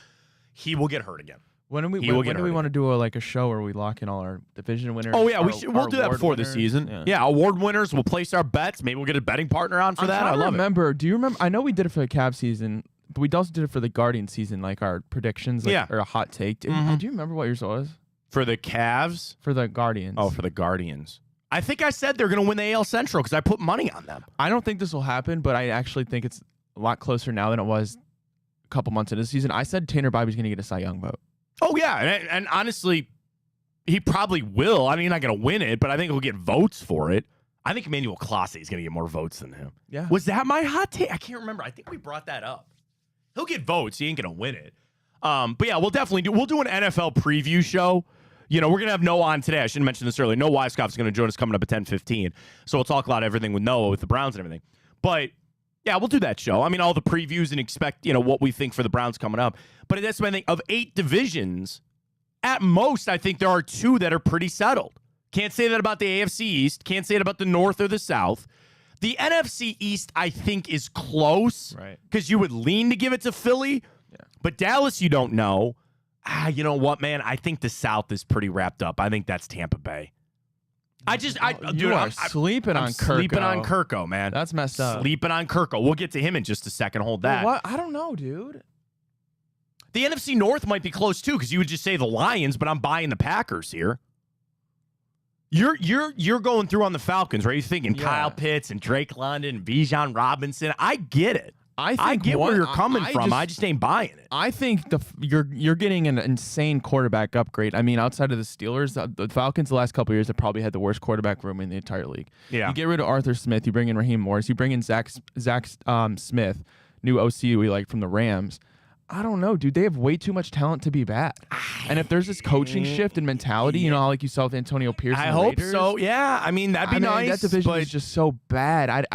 He will get hurt again. When do we want to do a show where we lock in all our division winners? Oh, yeah. We'll do that before the season. Yeah, award winners. We'll place our bets. Maybe we'll get a betting partner on for that. I love it. Do you remember? I know we did it for the Cavs season, but we also did it for the Guardians season, like our predictions or a hot take. Do you remember what yours was? For the Cavs? For the Guardians. Oh, for the Guardians. I think I said they're going to win the AL Central because I put money on them. I don't think this will happen, but I actually think it's a lot closer now than it was a couple months into the season. I said Tanner Bibby's going to get a Cy Young vote. Oh, yeah. And honestly, he probably will. I mean, he's not going to win it, but I think he'll get votes for it. I think Emmanuel Clase is going to get more votes than him. Yeah. Was that my hot take? I can't remember. I think we brought that up. He'll get votes. He ain't going to win it. But yeah, we'll definitely we'll do an NFL preview show. You know, we're going to have Noah on today. I should have mentioned this earlier. Noah Weiskopf's going to join us coming up at 10:15. So we'll talk about everything with Noah, with the Browns and everything. But yeah, we'll do that show. I mean, all the previews and expect, what we think for the Browns coming up. But that's my thing. Of 8 divisions, at most, I think there are 2 that are pretty settled. Can't say that about the AFC East. Can't say it about the North or the South. The NFC East, I think, is close. Right. Because you would lean to give it to Philly. Yeah. But Dallas, you don't know. You know what, man? I think the South is pretty wrapped up. I think that's Tampa Bay. I'm sleeping on Kirko. Sleeping on Kirko, man. That's messed up. Sleeping on Kirko. We'll get to him in just a second. Hold that. What? I don't know, dude. The NFC North might be close too, because you would just say the Lions, but I'm buying the Packers here. You're going through on the Falcons, right? You're thinking Kyle Pitts and Drake London and Bijan Robinson. I get it. I get where you're coming from. I just ain't buying it. I think you're getting an insane quarterback upgrade. I mean, outside of the Steelers, the Falcons the last couple of years have probably had the worst quarterback room in the entire league. Yeah. You get rid of Arthur Smith, you bring in Raheem Morris, you bring in Zach Smith, new OC we like from the Rams. I don't know, dude. They have way too much talent to be bad. And if there's this coaching shift in mentality, how like you saw with Antonio Pierce. I hope Raiders, so. Yeah, I mean that'd be nice. That division is just so bad.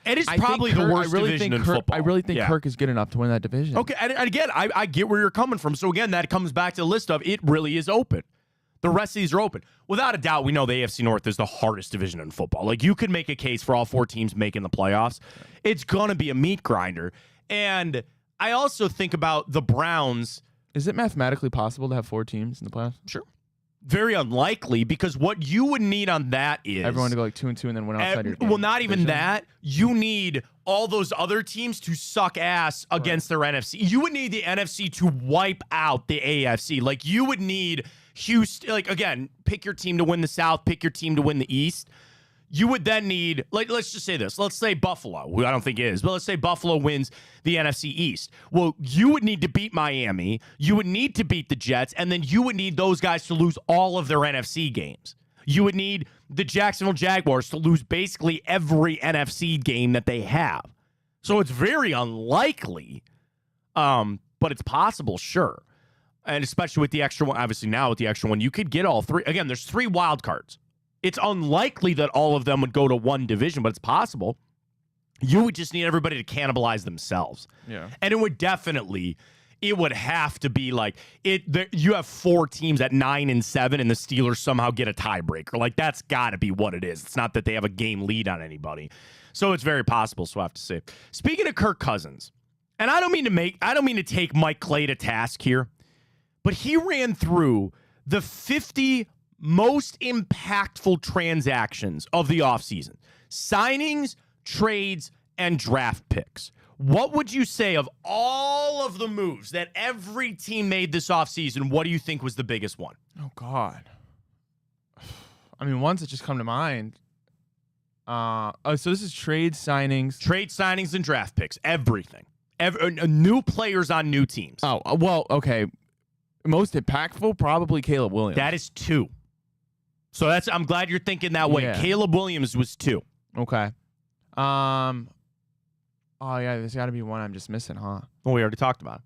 It is probably the worst division in football. I really think Kirk is good enough to win that division. Okay, and again, I get where you're coming from. So again, that comes back to the list of it really is open. The rest of these are open. Without a doubt, we know the AFC North is the hardest division in football. Like, you could make a case for all 4 teams making the playoffs. It's going to be a meat grinder. And I also think about the Browns. Is it mathematically possible to have 4 teams in the playoffs? Sure. Very unlikely, because what you would need on that is everyone to go like 2-2 and then win outside your game. Well, not even that. You need all those other teams to suck ass against their NFC. You would need the NFC to wipe out the AFC. Like, you would need Houston. Like, again, pick your team to win the South, pick your team to win the East. You would then need, like, let's just say this. Let's say Buffalo, who I don't think is, but let's say Buffalo wins the NFC East. Well, you would need to beat Miami. You would need to beat the Jets, and then you would need those guys to lose all of their NFC games. You would need the Jacksonville Jaguars to lose basically every NFC game that they have. So it's very unlikely, but it's possible, sure. And especially with the extra one, obviously now with the extra one, you could get all three. Again, there's 3 wild cards. It's unlikely that all of them would go to one division, but it's possible. You would just need everybody to cannibalize themselves. Yeah. And it would have to be like you have 4 teams at 9 and 7, and the Steelers somehow get a tiebreaker. Like, that's got to be what it is. It's not that they have a game lead on anybody. So it's very possible, so I have to say. Speaking of Kirk Cousins, and I don't mean to take Mike Clay to task here, but he ran through the 50 most impactful transactions of the offseason. Signings, trades, and draft picks. What would you say of all of the moves that every team made this offseason? What do you think was the biggest one? Oh, God. I mean, ones that just come to mind. So this is trade signings. Trade signings and draft picks. Everything. New players on new teams. Oh, well, okay. Most impactful, probably Caleb Williams. That is 2. So I'm glad you're thinking that way. Yeah. Caleb Williams was 2. Okay. Oh, yeah, there's got to be one I'm just missing, huh? Well, we already talked about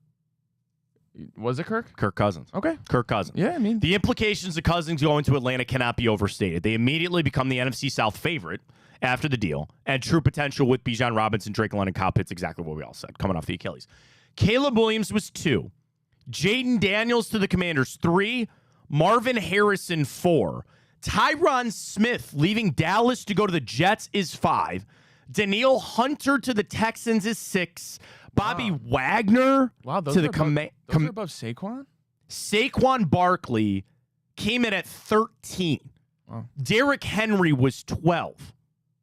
it. Was it Kirk? Kirk Cousins. Okay. Kirk Cousins. Yeah, I mean. The implications of Cousins going to Atlanta cannot be overstated. They immediately become the NFC South favorite after the deal, and true potential with Bijan Robinson, Drake London, Kyle Pitts, exactly what we all said, coming off the Achilles. Caleb Williams was 2. Jaden Daniels to the Commanders, 3. Marvin Harrison, 4. Tyron Smith leaving Dallas to go to the Jets is 5. Daniil Hunter to the Texans is 6. Bobby Wagner Wow, those to are the those are above Saquon? Saquon Barkley came in at 13. Wow. Derrick Henry was 12.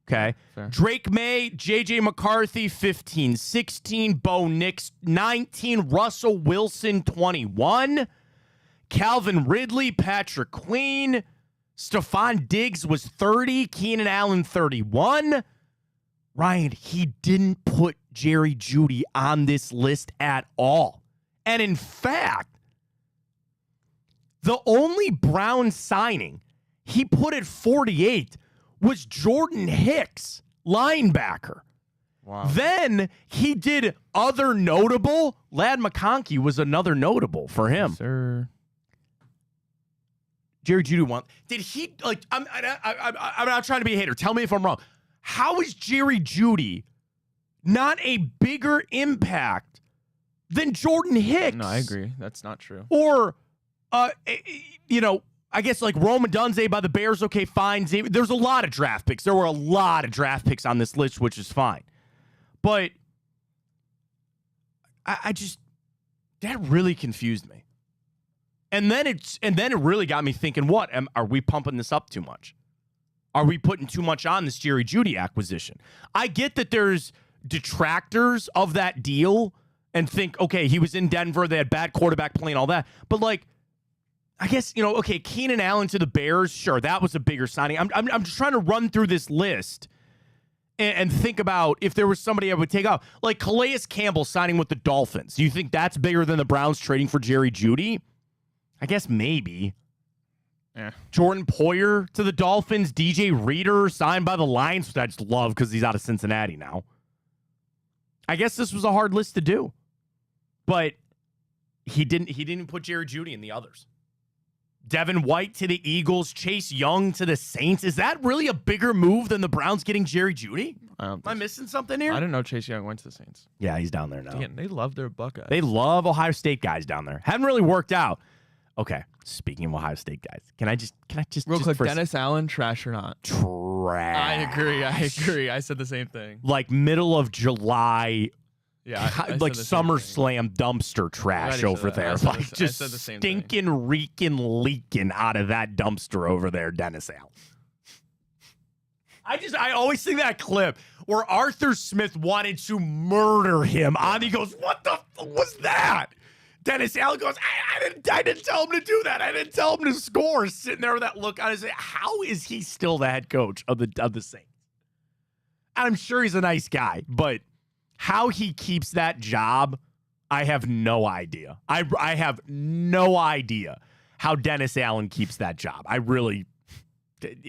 Okay. Fair. Drake May, J.J. McCarthy, 15. 16. Bo Nix, 19. Russell Wilson, 21. Calvin Ridley, Patrick Queen. Stephon Diggs was 30. Keenan Allen, 31. Ryan, he didn't put Jerry Jeudy on this list at all. And in fact, the only Brown signing he put at 48 was Jordan Hicks, linebacker. Wow. Then he did other notable. Ladd McConkey was another notable for him. Yes, sir. Jerry Jeudy won. Did he, like, I'm not trying to be a hater. Tell me if I'm wrong. How is Jerry Jeudy not a bigger impact than Jordan Hicks? No, I agree. That's not true. Or, I guess like Rome Odunze by the Bears, okay, fine. There's a lot of draft picks. There were a lot of draft picks on this list, which is fine. But I just, that really confused me. And then it really got me thinking, are we pumping this up too much? Are we putting too much on this Jerry Jeudy acquisition? I get that there's detractors of that deal and think, okay, he was in Denver, they had bad quarterback play and all that. But like, I guess, okay, Keenan Allen to the Bears, sure, that was a bigger signing. I'm just trying to run through this list and think about if there was somebody I would take off. Like Calais Campbell signing with the Dolphins. Do you think that's bigger than the Browns trading for Jerry Jeudy? I guess maybe. Yeah. Jordan Poyer to the Dolphins. DJ Reader signed by the Lions, which I just love because he's out of Cincinnati now. I guess this was a hard list to do. But he didn't put Jerry Jeudy in the others. Devin White to the Eagles. Chase Young to the Saints. Is that really a bigger move than the Browns getting Jerry Jeudy? Am I missing something here? I didn't know Chase Young went to the Saints. Yeah, he's down there now. Damn, they love their Buckeyes. They love Ohio State guys down there. Haven't really worked out. Okay, speaking of Ohio State guys, can I just real quick, Dennis Allen, trash or not? Trash. I agree. I said the same thing. Like middle of July, yeah, I like said the same SummerSlam dumpster trash over there. Like just stinking, reeking, leaking out of that dumpster over there, Dennis Allen. I always see that clip where Arthur Smith wanted to murder him. He goes, what the fuck was that? Dennis Allen goes, I didn't tell him to do that. I didn't tell him to score. Sitting there with that look on his face. How is he still the head coach of the Saints? And I'm sure he's a nice guy, but how he keeps that job, I have no idea. I have no idea how Dennis Allen keeps that job. I really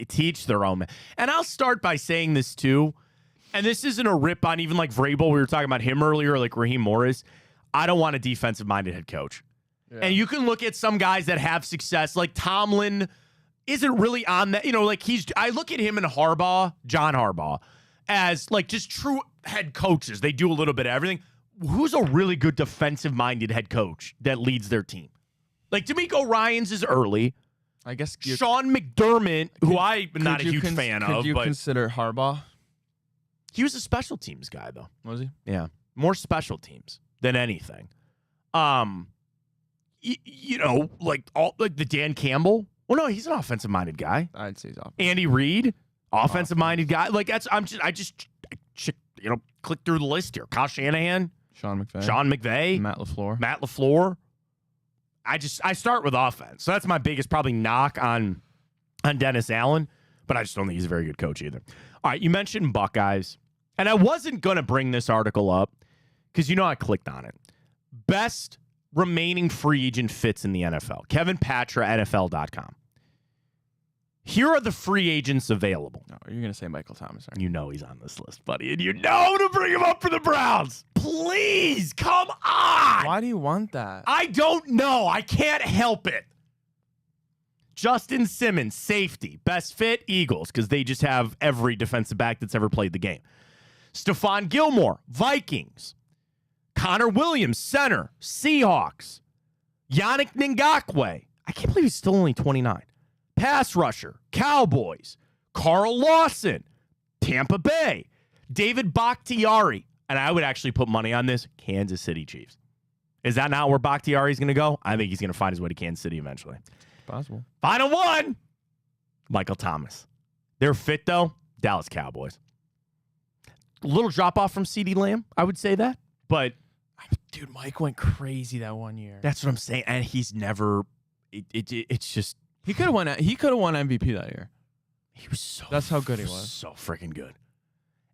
teach their own. And I'll start by saying this too, and this isn't a rip on even like Vrabel. We were talking about him earlier, like Raheem Morris. I don't want a defensive-minded head coach. And you can look at some guys that have success, like Tomlin isn't really on that. I look at him and John Harbaugh, as like just true head coaches. They do a little bit of everything. Who's a really good defensive-minded head coach that leads their team? Like, D'Amico Ryans is early. I guess Sean McDermott, who I'm not a huge fan of. Could you consider Harbaugh? He was a special teams guy, though. Was he? Yeah. More special teams than anything. Like the Dan Campbell. Well, no, he's an offensive-minded guy. I'd say he's offensive. Andy Reid, offensive-minded guy. Like, I just click through the list here. Kyle Shanahan. Sean McVay. Matt LaFleur. I start with offense. So that's my biggest probably knock on Dennis Allen, but I just don't think he's a very good coach either. All right, you mentioned Buckeyes, and I wasn't going to bring this article up because I clicked on it. Best remaining free agent fits in the NFL. Kevin Patra, NFL.com. Here are the free agents available. No, you're going to say Michael Thomas. You know he's on this list, buddy, and you know to bring him up for the Browns. Please, come on. Why do you want that? I don't know. I can't help it. Justin Simmons, safety. Best fit, Eagles, because they just have every defensive back that's ever played the game. Stephon Gilmore, Vikings. Connor Williams, center, Seahawks. Yannick Ngakoue. I can't believe he's still only 29. Pass rusher, Cowboys. Carl Lawson, Tampa Bay. David Bakhtiari, and I would actually put money on this, Kansas City Chiefs. Is that not where Bakhtiari's going to go? I think he's going to find his way to Kansas City eventually. Possible. Final one, Michael Thomas. Their fit, though, Dallas Cowboys. A little drop-off from CeeDee Lamb, I would say that. But, dude, Mike went crazy that one year. That's what I'm saying. And he's never it's just. He could have won MVP that year. He was so. That's how good he was. So freaking good.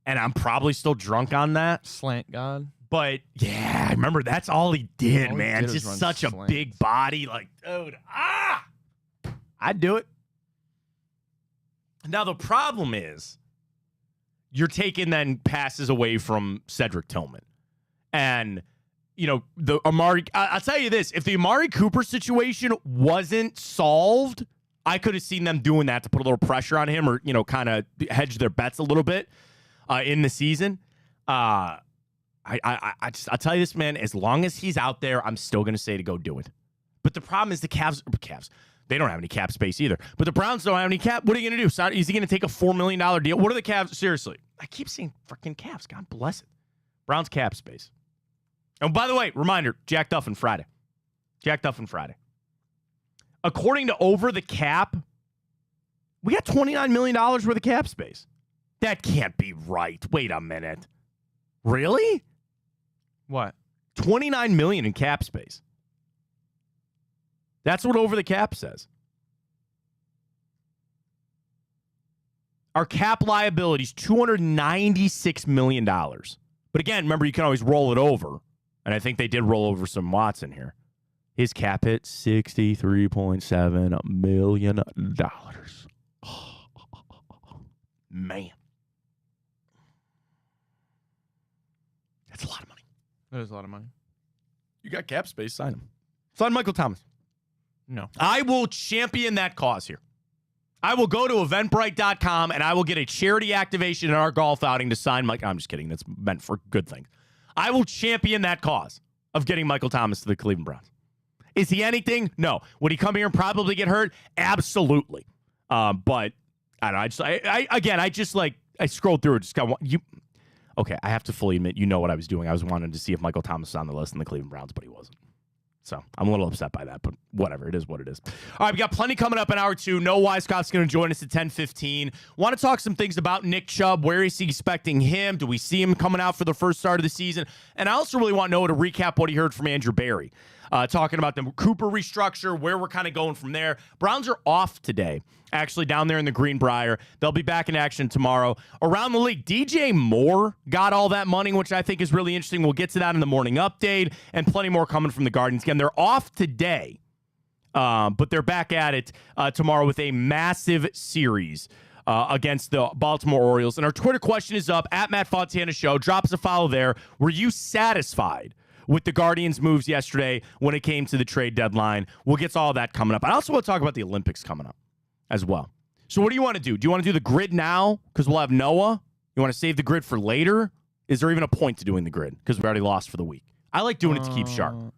And I'm probably still drunk on that. Slant God. But yeah, I remember that's all he did, man. Just such a big body. Like, dude, I'd do it. Now the problem is you're taking then passes away from Cedric Tillman. And the Amari, I'll tell you this, if the Amari Cooper situation wasn't solved, I could have seen them doing that to put a little pressure on him or, kind of hedge their bets a little bit in the season. I'll tell you this, man, as long as he's out there, I'm still going to say to go do it. But the problem is the Cavs, they don't have any cap space either. But the Browns don't have any cap. What are you going to do? Is he going to take a $4 million deal? What are the Cavs? Seriously. I keep saying freaking Cavs. God bless it. Browns cap space. And by the way, reminder, Jack Duffin Friday. According to Over the Cap, we got $29 million worth of cap space. That can't be right. Wait a minute. Really? What? $29 million in cap space. That's what Over the Cap says. Our cap liability is $296 million. But again, remember, you can always roll it over. And I think they did roll over some Watson here. His cap hit, $63.7 million. Man. That's a lot of money. That is a lot of money. You got cap space, sign him. Sign Michael Thomas. No. I will champion that cause here. I will go to eventbrite.com and I will get a charity activation in our golf outing to sign Mike. I'm just kidding. That's meant for good things. I will champion that cause of getting Michael Thomas to the Cleveland Browns. Is he anything? No. Would he come here and probably get hurt? Absolutely. But I don't know. I scrolled through it. Just got one. Okay, I have to fully admit, you know what I was doing. I was wanting to see if Michael Thomas was on the list in the Cleveland Browns, but he wasn't. So I'm a little upset by that, but whatever. It is what it is. All right, we got plenty coming up in hour two. Noah Weiscott's going to join us at 10:15. Want to talk some things about Nick Chubb. Where is he expecting him? Do we see him coming out for the first start of the season? And I also really want Noah to recap what he heard from Andrew Berry, talking about the Cooper restructure, where we're kind of going from there. Browns are off today, actually down there in the Greenbrier. They'll be back in action tomorrow. Around the league, DJ Moore got all that money, which I think is really interesting. We'll get to that in the morning update, and plenty more coming from the Guardians. Again, they're off today, but they're back at it tomorrow with a massive series against the Baltimore Orioles. And our Twitter question is up, at Matt Fontana Show. Drop us a follow there. Were you satisfied with the Guardians' moves yesterday when it came to the trade deadline. We'll get to all that coming up. I also want to talk about the Olympics coming up as well. So what do you want to do? Do you want to do the grid now because we'll have Noah? You want to save the grid for later? Is there even a point to doing the grid because we already lost for the week? I like doing it to keep sharp.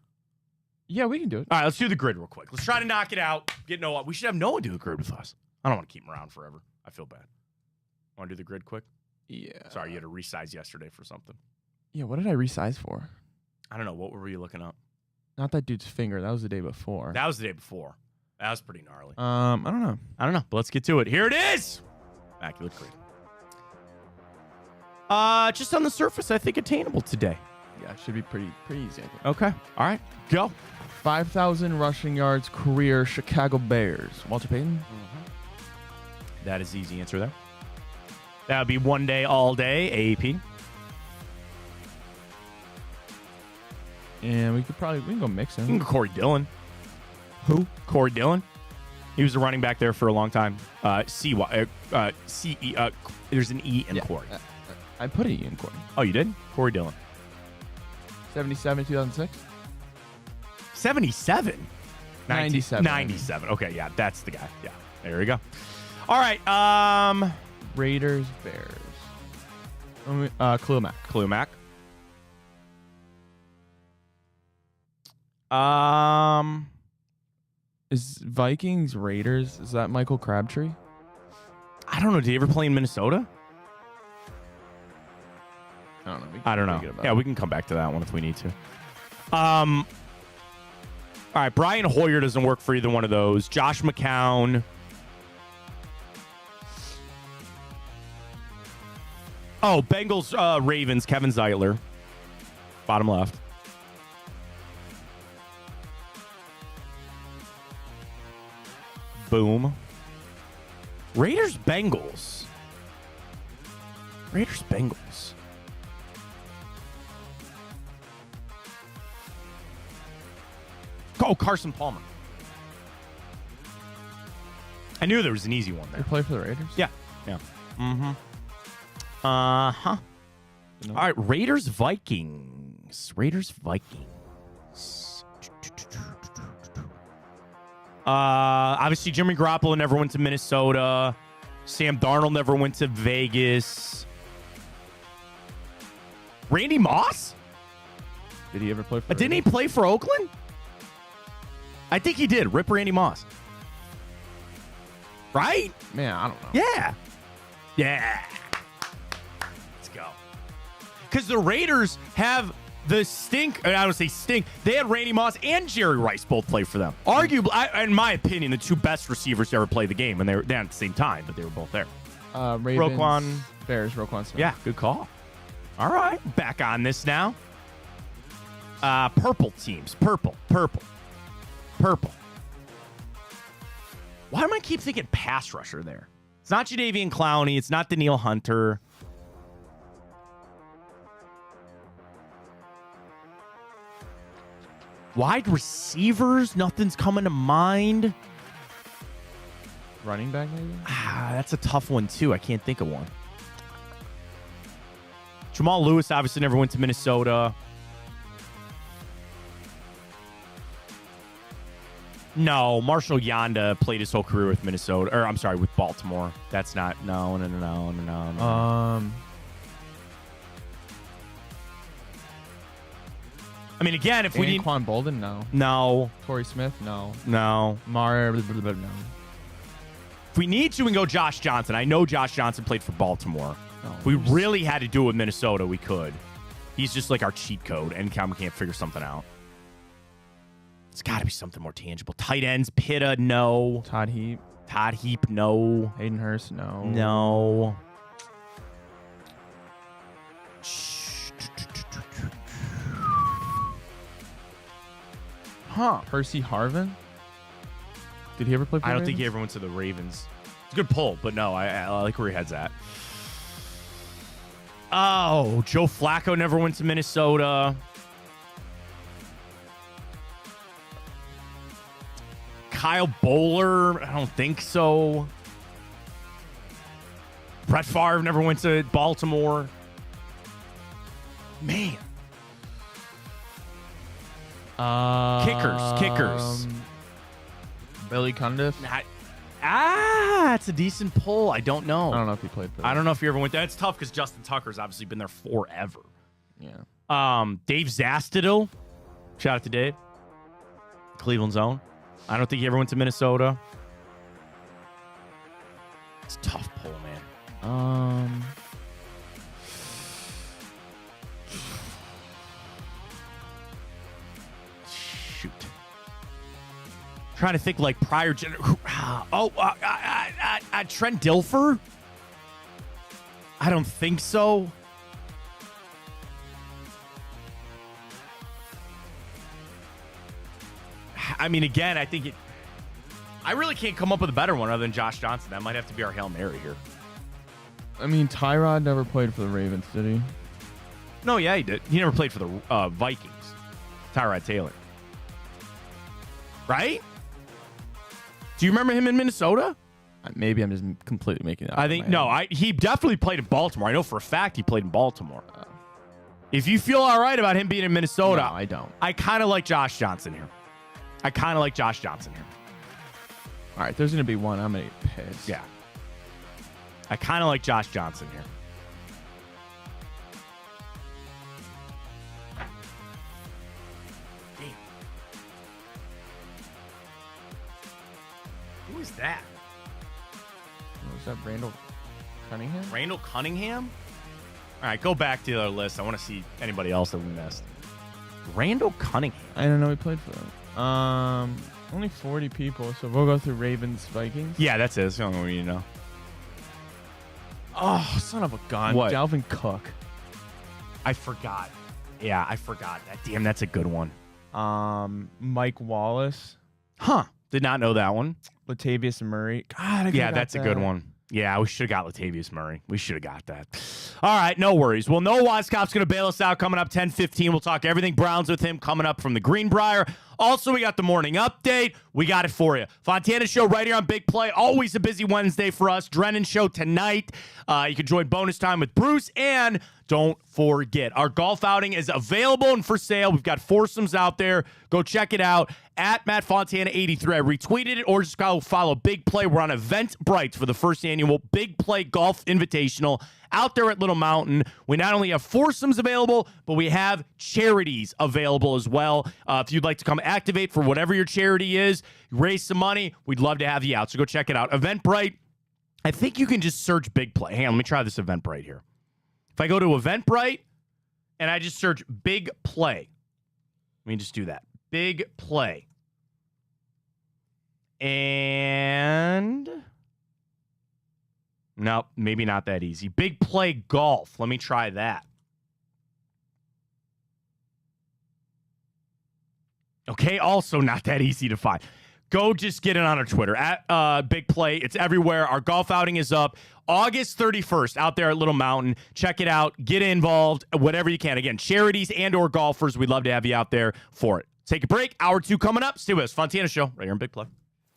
Yeah, we can do it. All right, let's do the grid real quick. Let's try to knock it out. Get Noah. We should have Noah do the grid with us. I don't want to keep him around forever. I feel bad. Want to do the grid quick? Yeah. Sorry, you had to resize yesterday for something. Yeah, what did I resize for? I don't know. What were you looking up? Not that dude's finger. That was the day before. That was the day before. That was pretty gnarly. I don't know. But let's get to it. Here it is. Immaculate grid. Just on the surface, I think attainable today. Yeah, it should be pretty easy, I think. Okay. All right. Go. 5,000 rushing yards career Chicago Bears. Walter Payton? That is the easy answer there. That would be one day, all day, AAP. And we can go mix You can him. go Corey Dillon. Who? Corey Dillon. He was a running back there for a long time. C-E, there's an E in Corey. I put an E in Corey. Oh, you did? Corey Dillon. 77, 2006? 77? 97. 97. Okay, yeah, that's the guy. Yeah, there we go. All right, Raiders, Bears. Klumac. Klumac. Is Vikings, Raiders, is that Michael Crabtree? I don't know. Did he ever play in Minnesota? I don't know. I don't know. Yeah, we can come back to that one if we need to. All right, Brian Hoyer doesn't work for either one of those. Josh McCown. Oh, Bengals, Ravens, Kevin Zeitler. Bottom left. Boom. Raiders, Bengals. Raiders, Bengals. Oh, Carson Palmer. I knew there was an easy one there. He play for the Raiders? Yeah. Mm-hmm. Uh-huh. No. All right, Raiders, Vikings. Obviously, Jimmy Garoppolo never went to Minnesota. Sam Darnold never went to Vegas. Randy Moss? Did he ever play for Didn't he play for Oakland? I think he did. Rip Randy Moss. Right? Man, I don't know. Yeah. Yeah. Let's go. Because the Raiders have the stink. I don't say stink. They had Randy Moss and Jerry Rice both play for them. Arguably, in my opinion, the two best receivers to ever play the game. And they were at the same time, but they were both there. Ravens, Roquan. Bears, Roquan Smith. Yeah, good call. All right. Back on this now. Purple teams. Purple. Why do I keep thinking pass rusher there? It's not Jadeveon Clowney. It's not Danielle Hunter. Wide receivers? Nothing's coming to mind. Running back, maybe? That's a tough one, too. I can't think of one. Jamal Lewis obviously never went to Minnesota. No, Marshall Yanda played his whole career with Minnesota. Or, I'm sorry, with Baltimore. That's not... No. I mean, again, if we need... Quan Bolden? No. No. Torrey Smith? No. No. No. If we need to, we can go Josh Johnson. I know Josh Johnson played for Baltimore. No. If we really had to do it with Minnesota, we could. He's just like our cheat code. Anytime we can't figure something out. It's got to be something more tangible. Tight ends, Pitta, no. Todd Heap, no. Hayden Hurst, no. No. Percy Harvin? Did he ever play for the I don't think he Ravens? ever went to the Ravens. It's a good pull, but no, I like where he head's at. Oh, Joe Flacco never went to Minnesota. Kyle Bowler, I don't think so. Brett Favre never went to Baltimore. Man. Kickers. Billy Cundiff. It's a decent pull. I don't know. I don't know if he played for that. I don't know if he ever went there. It's tough because Justin Tucker's obviously been there forever. Yeah. Dave Zastudil. Shout out to Dave. Cleveland's own. I don't think he ever went to Minnesota. It's a tough pull, man. Shoot. Trying to think like prior. Trent Dilfer? I don't think so. I mean, again, I think I really can't come up with a better one other than Josh Johnson. That might have to be our Hail Mary here. I mean, Tyrod never played for the Ravens, did he? No, yeah, he did. He never played for the Vikings. Tyrod Taylor. Right? Do you remember him in Minnesota? Maybe I'm just completely making it up. I think, he definitely played in Baltimore. I know for a fact he played in Baltimore. If you feel all right about him being in Minnesota. No, I don't. I kind of like Josh Johnson here. All right, there's going to be one. I'm going to be pissed. Yeah. I kind of like Josh Johnson here. Damn. Who is that? Was that Randall Cunningham? Randall Cunningham? All right, go back to the other list. I want to see anybody else that we missed. Randall Cunningham. I don't know. He played for them. Only 40 people, so we'll go through Ravens, Vikings. Yeah, that's it. That's the only one we need to know. Oh, son of a gun. What? Dalvin Cook. I forgot. Yeah, I forgot that. Damn, that's a good one. Mike Wallace. Huh. Did not know that one. Latavius Murray. God, that's a good one. Yeah, we should have got Latavius Murray. We should have got that. All right, no worries. Well, Noah Weiskopf's going to bail us out coming up 10:15. We'll talk everything Browns with him coming up from the Greenbrier. Also, we got the morning update. We got it for you. Fontana Show right here on Big Play. Always a busy Wednesday for us. Drennan Show tonight. You can join bonus time with Bruce. And don't forget, our golf outing is available and for sale. We've got foursomes out there. Go check it out at Matt Fontana 83. I retweeted it, or just go follow Big Play. We're on Eventbrite for the first annual Big Play Golf Invitational out there at Little Mountain. We not only have foursomes available, but we have charities available as well. If you'd like to come activate for whatever your charity is, raise some money, we'd love to have you out. So go check it out. Eventbrite, I think you can just search Big Play. Hang on, let me try this Eventbrite here. If I go to Eventbrite and I just search Big Play, let me just do that. Big Play. And nope, maybe not that easy. Big Play Golf. Let me try that. Okay, also not that easy to find. Go just get it on our Twitter at Big Play. It's everywhere. Our golf outing is up August 31st out there at Little Mountain. Check it out. Get involved, whatever you can. Again, charities and or golfers, we'd love to have you out there for it. Take a break. Hour 2 coming up. Stay with us. Fontana Show right here on Big Play.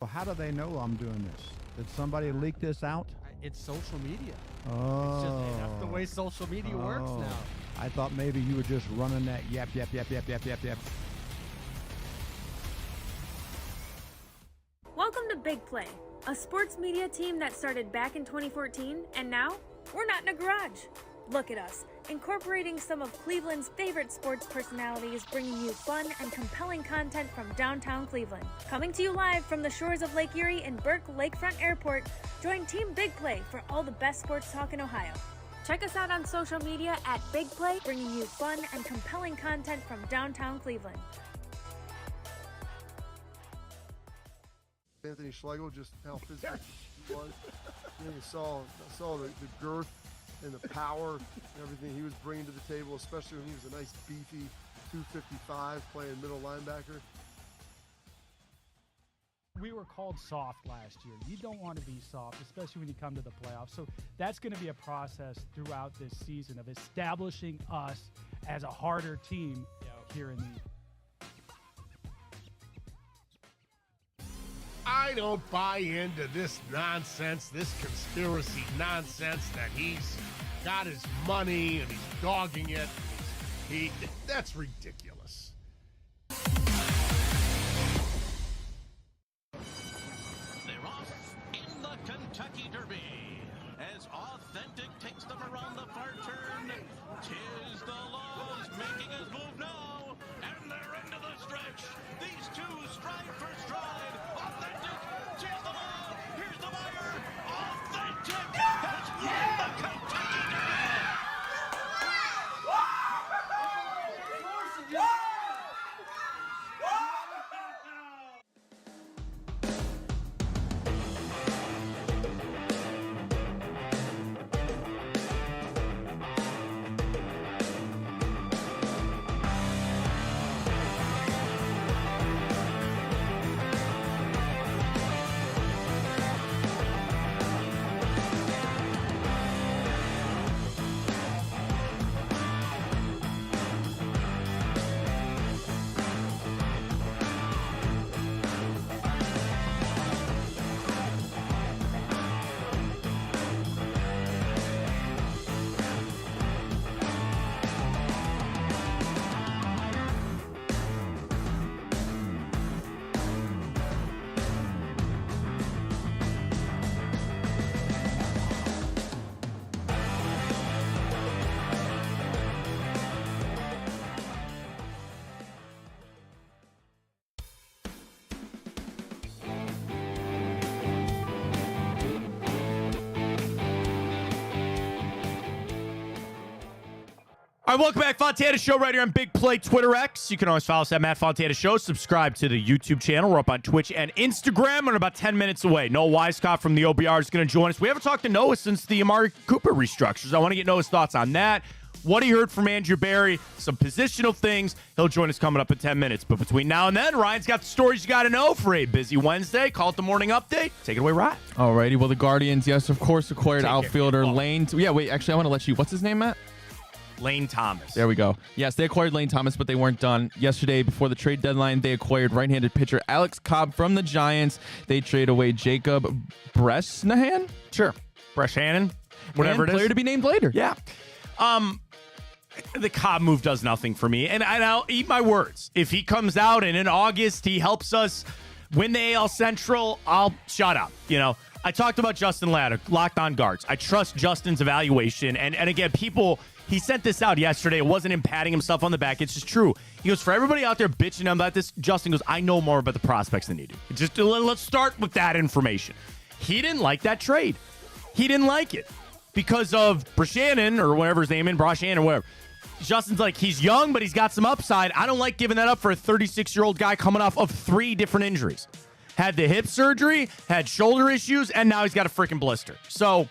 Well, how do they know I'm doing this? Did somebody leak this out? It's social media. Oh. It's just that's the way social media works now. I thought maybe you were just running that yap. Welcome to Big Play, a sports media team that started back in 2014, and now we're not in a garage. Look at us, incorporating some of Cleveland's favorite sports personalities, bringing you fun and compelling content from downtown Cleveland. Coming to you live from the shores of Lake Erie and Burke Lakefront Airport, join Team Big Play for all the best sports talk in Ohio. Check us out on social media at Big Play, bringing you fun and compelling content from downtown Cleveland. Anthony Schlegel, just how physical he was. You saw the girth and the power and everything he was bringing to the table, especially when he was a nice beefy 255 playing middle linebacker. We were called soft last year. You don't want to be soft, especially when you come to the playoffs. So that's going to be a process throughout this season of establishing us as a harder team here in the I don't buy into this nonsense, this conspiracy nonsense that he's got his money and he's dogging it. That's ridiculous. on the far turn. Tis the laws making his move now. And they're into the stretch. These two stride for stride. Authentic. Tis the law. Here's the buyer. Authentic has won the Kentucky Derby. All right, welcome back. Fontana Show right here on Big Play Twitter X. You can always follow us at Matt Fontana Show. Subscribe to the YouTube channel. We're up on Twitch and Instagram. We're about 10 minutes away. Noah Weisskopf from the OBR is going to join us. We haven't talked to Noah since the Amari Cooper restructures. I want to get Noah's thoughts on that. What he heard from Andrew Barry, some positional things. He'll join us coming up in 10 minutes. But between now and then, Ryan's got the stories you got to know for a busy Wednesday. Call it the morning update. Take it away, Ryan. Alrighty. Well, the Guardians, yes, of course, acquired outfielder Lane. Yeah, wait, actually, I want to let you. What's his name, Matt? Lane Thomas. There we go. Yes, they acquired Lane Thomas, but they weren't done. Yesterday, before the trade deadline, they acquired right-handed pitcher Alex Cobb from the Giants. They trade away Jacob Bresnahan? Sure. Bresnahan, whatever and it is. Player to be named later. Yeah. The Cobb move does nothing for me, and I'll eat my words. If he comes out and in August he helps us win the AL Central, I'll shut up. You know, I talked about Justin Ladder, locked on guards. I trust Justin's evaluation, and again, people. He sent this out yesterday. It wasn't him patting himself on the back. It's just true. He goes, for everybody out there bitching about this, Justin goes, I know more about the prospects than you do. Just let's start with that information. He didn't like that trade. He didn't like it because of Bresnahan or whatever his name is, Bresnahan or whatever. Justin's like, he's young, but he's got some upside. I don't like giving that up for a 36-year-old guy coming off of 3 different injuries. Had the hip surgery, had shoulder issues, and now he's got a freaking blister. So,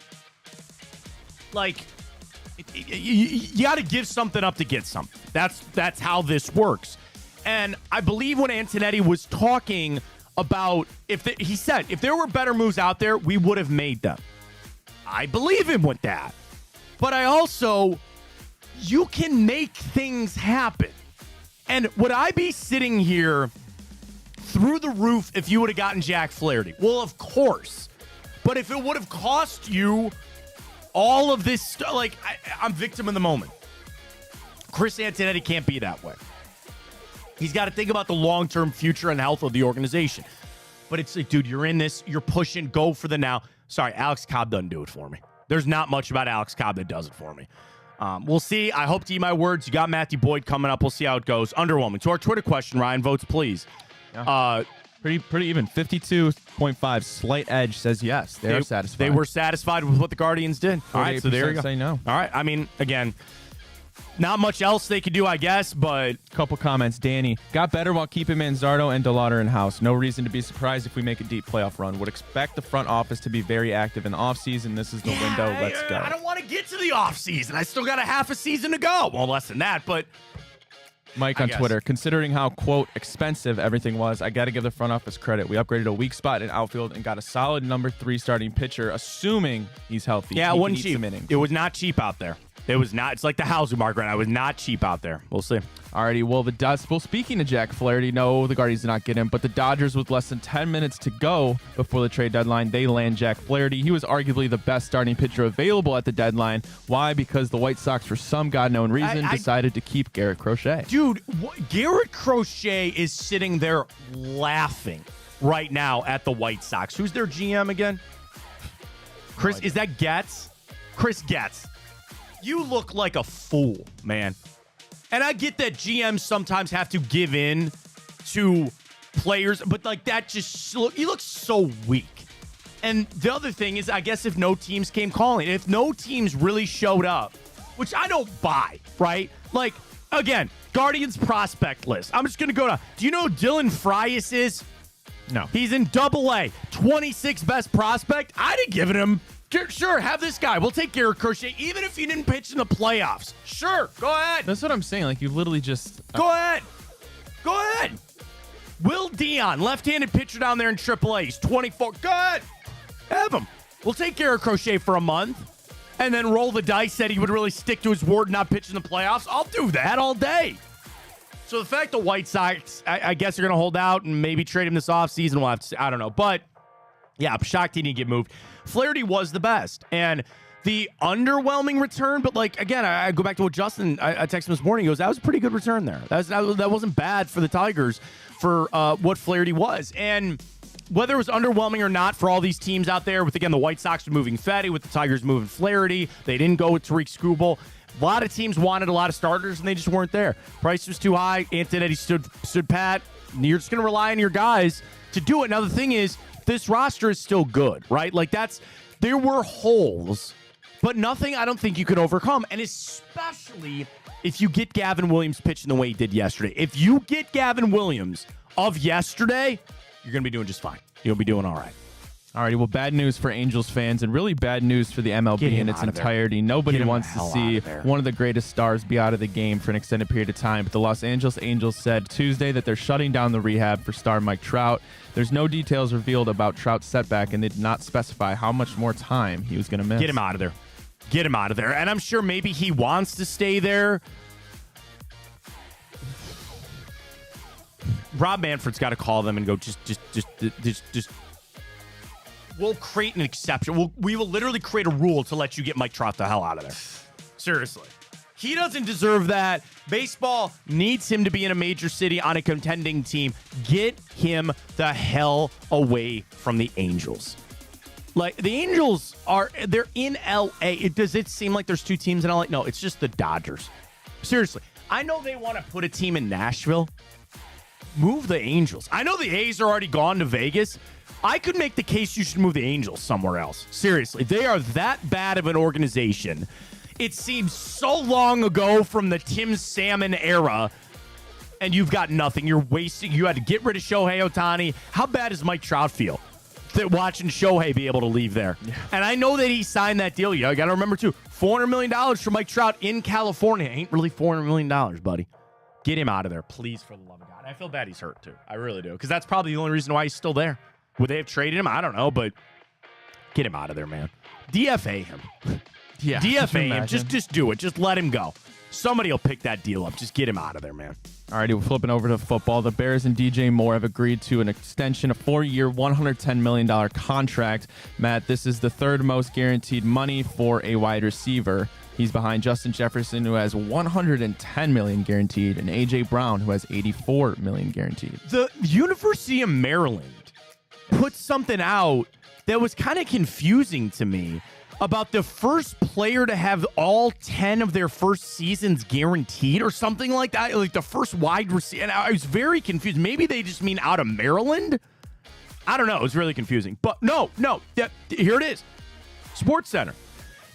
like, you got to give something up to get something. That's how this works. And I believe when Antonetti was talking about he said if there were better moves out there, we would have made them. I believe him with that. But I also, you can make things happen. And would I be sitting here through the roof if you would have gotten Jack Flaherty? Well, of course. But if it would have cost you all of this stuff, like, I'm victim of the moment. Chris Antonetti can't be that way. He's got to think about the long-term future and health of the organization. But it's like, dude, you're in this, you're pushing, go for the now. Sorry, Alex Cobb doesn't do it for me. There's not much about Alex Cobb that does it for me. We'll see. I hope to eat my words. You got Matthew Boyd coming up. We'll see how it goes. Underwhelming. To our Twitter question, Ryan, votes, please. Yeah. Pretty even. 52.5 slight edge says yes. They are satisfied. They were satisfied with what the Guardians did. All right, so there you go. Say no. All right. I mean, again, not much else they could do, I guess, but couple comments. Danny, got better while keeping Manzardo and DeLauder in-house. No reason to be surprised if we make a deep playoff run. Would expect the front office to be very active in the offseason. This is the window. Let's go. I don't want to get to the offseason. I still got a half a season to go. Well, less than that, but Mike on Twitter, considering how, quote, expensive everything was, I got to give the front office credit. We upgraded a weak spot in outfield and got a solid number 3 starting pitcher, assuming he's healthy. Yeah, it wasn't cheap. It was not cheap out there. It was not. It's like the housing market right now. It was not cheap out there. We'll see. Alrighty, well, speaking of Jack Flaherty, no, the Guardians did not get him, but the Dodgers, with less than 10 minutes to go before the trade deadline, they land Jack Flaherty. He was arguably the best starting pitcher available at the deadline. Why? Because the White Sox, for some God-known reason, decided to keep Garrett Crochet. Dude, Garrett Crochet is sitting there laughing right now at the White Sox. Who's their GM again? Chris, is that Getz? Chris Getz. You look like a fool, man. And I get that GMs sometimes have to give in to players, but like that just you look so weak. And the other thing is, I guess if no teams came calling, if no teams really showed up, which I don't buy, right? Like, again, Guardians prospect list. I'm just going to go to, do you know who Dylan Frias is? No. He's in Double-A, 26th best prospect. I'd have given him, sure, have this guy. We'll take Garrett Crochet, even if he didn't pitch in the playoffs. Sure, go ahead. That's what I'm saying. Like, you literally just... Go ahead. Go ahead. Will Dion, left-handed pitcher down there in AAA. He's 24. Go ahead. Have him. We'll take Garrett Crochet for a month and then roll the dice that he would really stick to his word and not pitch in the playoffs. I'll do that all day. So the fact the White Sox, I guess, are going to hold out and maybe trade him this offseason, we'll have to see. I don't know. But, yeah, I'm shocked he didn't get moved. Flaherty was the best. And the underwhelming return, but, like, again, I go back to what Justin, I texted him this morning. He goes, that was a pretty good return there. That wasn't bad for the Tigers for what Flaherty was. And whether it was underwhelming or not for all these teams out there, with, again, the White Sox moving Fetty, with the Tigers moving Flaherty, they didn't go with Tariq Skubal. A lot of teams wanted a lot of starters, and they just weren't there. Price was too high. Antonetti stood pat. You're just going to rely on your guys to do it. Now, the thing is, this roster is still good, right? Like, there were holes, but nothing I don't think you could overcome, and especially if you get Gavin Williams pitching the way he did yesterday. If you get Gavin Williams of yesterday, you're going to be doing just fine. You'll be doing all right. Alrighty, well, bad news for Angels fans and really bad news for the MLB in its entirety. Nobody wants to see one of the greatest stars be out of the game for an extended period of time. But the Los Angeles Angels said Tuesday that they're shutting down the rehab for star Mike Trout. There's no details revealed about Trout's setback, and they did not specify how much more time he was going to miss. Get him out of there. Get him out of there. And I'm sure maybe he wants to stay there. Rob Manfred's got to call them and go, just we'll create an exception. We will literally create a rule to let you get Mike Trout the hell out of there. Seriously. He doesn't deserve that. Baseball needs him to be in a major city on a contending team. Get him the hell away from the Angels. Like, the Angels they're in L.A. Does it seem like there's two teams in L.A.? No, it's just the Dodgers. Seriously. I know they want to put a team in Nashville. Move the Angels. I know the A's are already gone to Vegas. I could make the case you should move the Angels somewhere else. Seriously, they are that bad of an organization. It seems so long ago from the Tim Salmon era, and you've got nothing. You're wasting. You had to get rid of Shohei Ohtani. How bad does Mike Trout feel that watching Shohei be able to leave there? Yeah. And I know that he signed that deal. You got to remember, too, $400 million for Mike Trout in California. Ain't really $400 million, buddy. Get him out of there, please, for the love of God. I feel bad he's hurt, too. I really do, because that's probably the only reason why he's still there. Would they have traded him? I don't know, but get him out of there, man. DFA him. Yeah, DFA him. Just do it. Just let him go. Somebody will pick that deal up. Just get him out of there, man. Alrighty, we're flipping over to football. The Bears and DJ Moore have agreed to an extension, a 4-year, $110 million contract. Matt, this is the third most guaranteed money for a wide receiver. He's behind Justin Jefferson, who has $110 million guaranteed, and A.J. Brown, who has $84 million guaranteed. The University of Maryland put something out that was kind of confusing to me about the first player to have all 10 of their first seasons guaranteed or something like that. Like the first wide receiver. And I was very confused. Maybe they just mean out of Maryland. I don't know. It was really confusing. But no. Here it is. SportsCenter.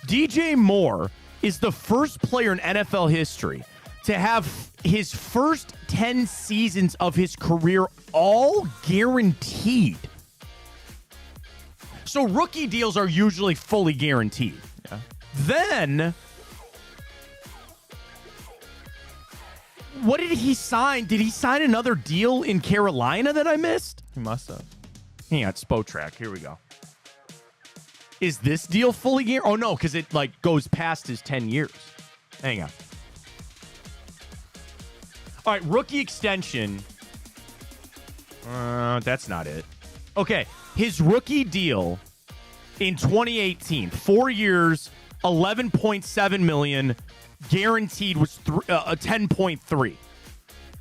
DJ Moore is the first player in NFL history to have his first 10 seasons of his career all guaranteed. So rookie deals are usually fully guaranteed. Yeah. Then, what did he sign? Did he sign another deal in Carolina that I missed? He must have. Hang on, Spotrac. Here we go. Is this deal fully guaranteed? Oh, no, because it goes past his 10 years. Hang on. All right, rookie extension. That's not it. Okay, his rookie deal in 2018, 4 years, $11.7 million, guaranteed was 10.3.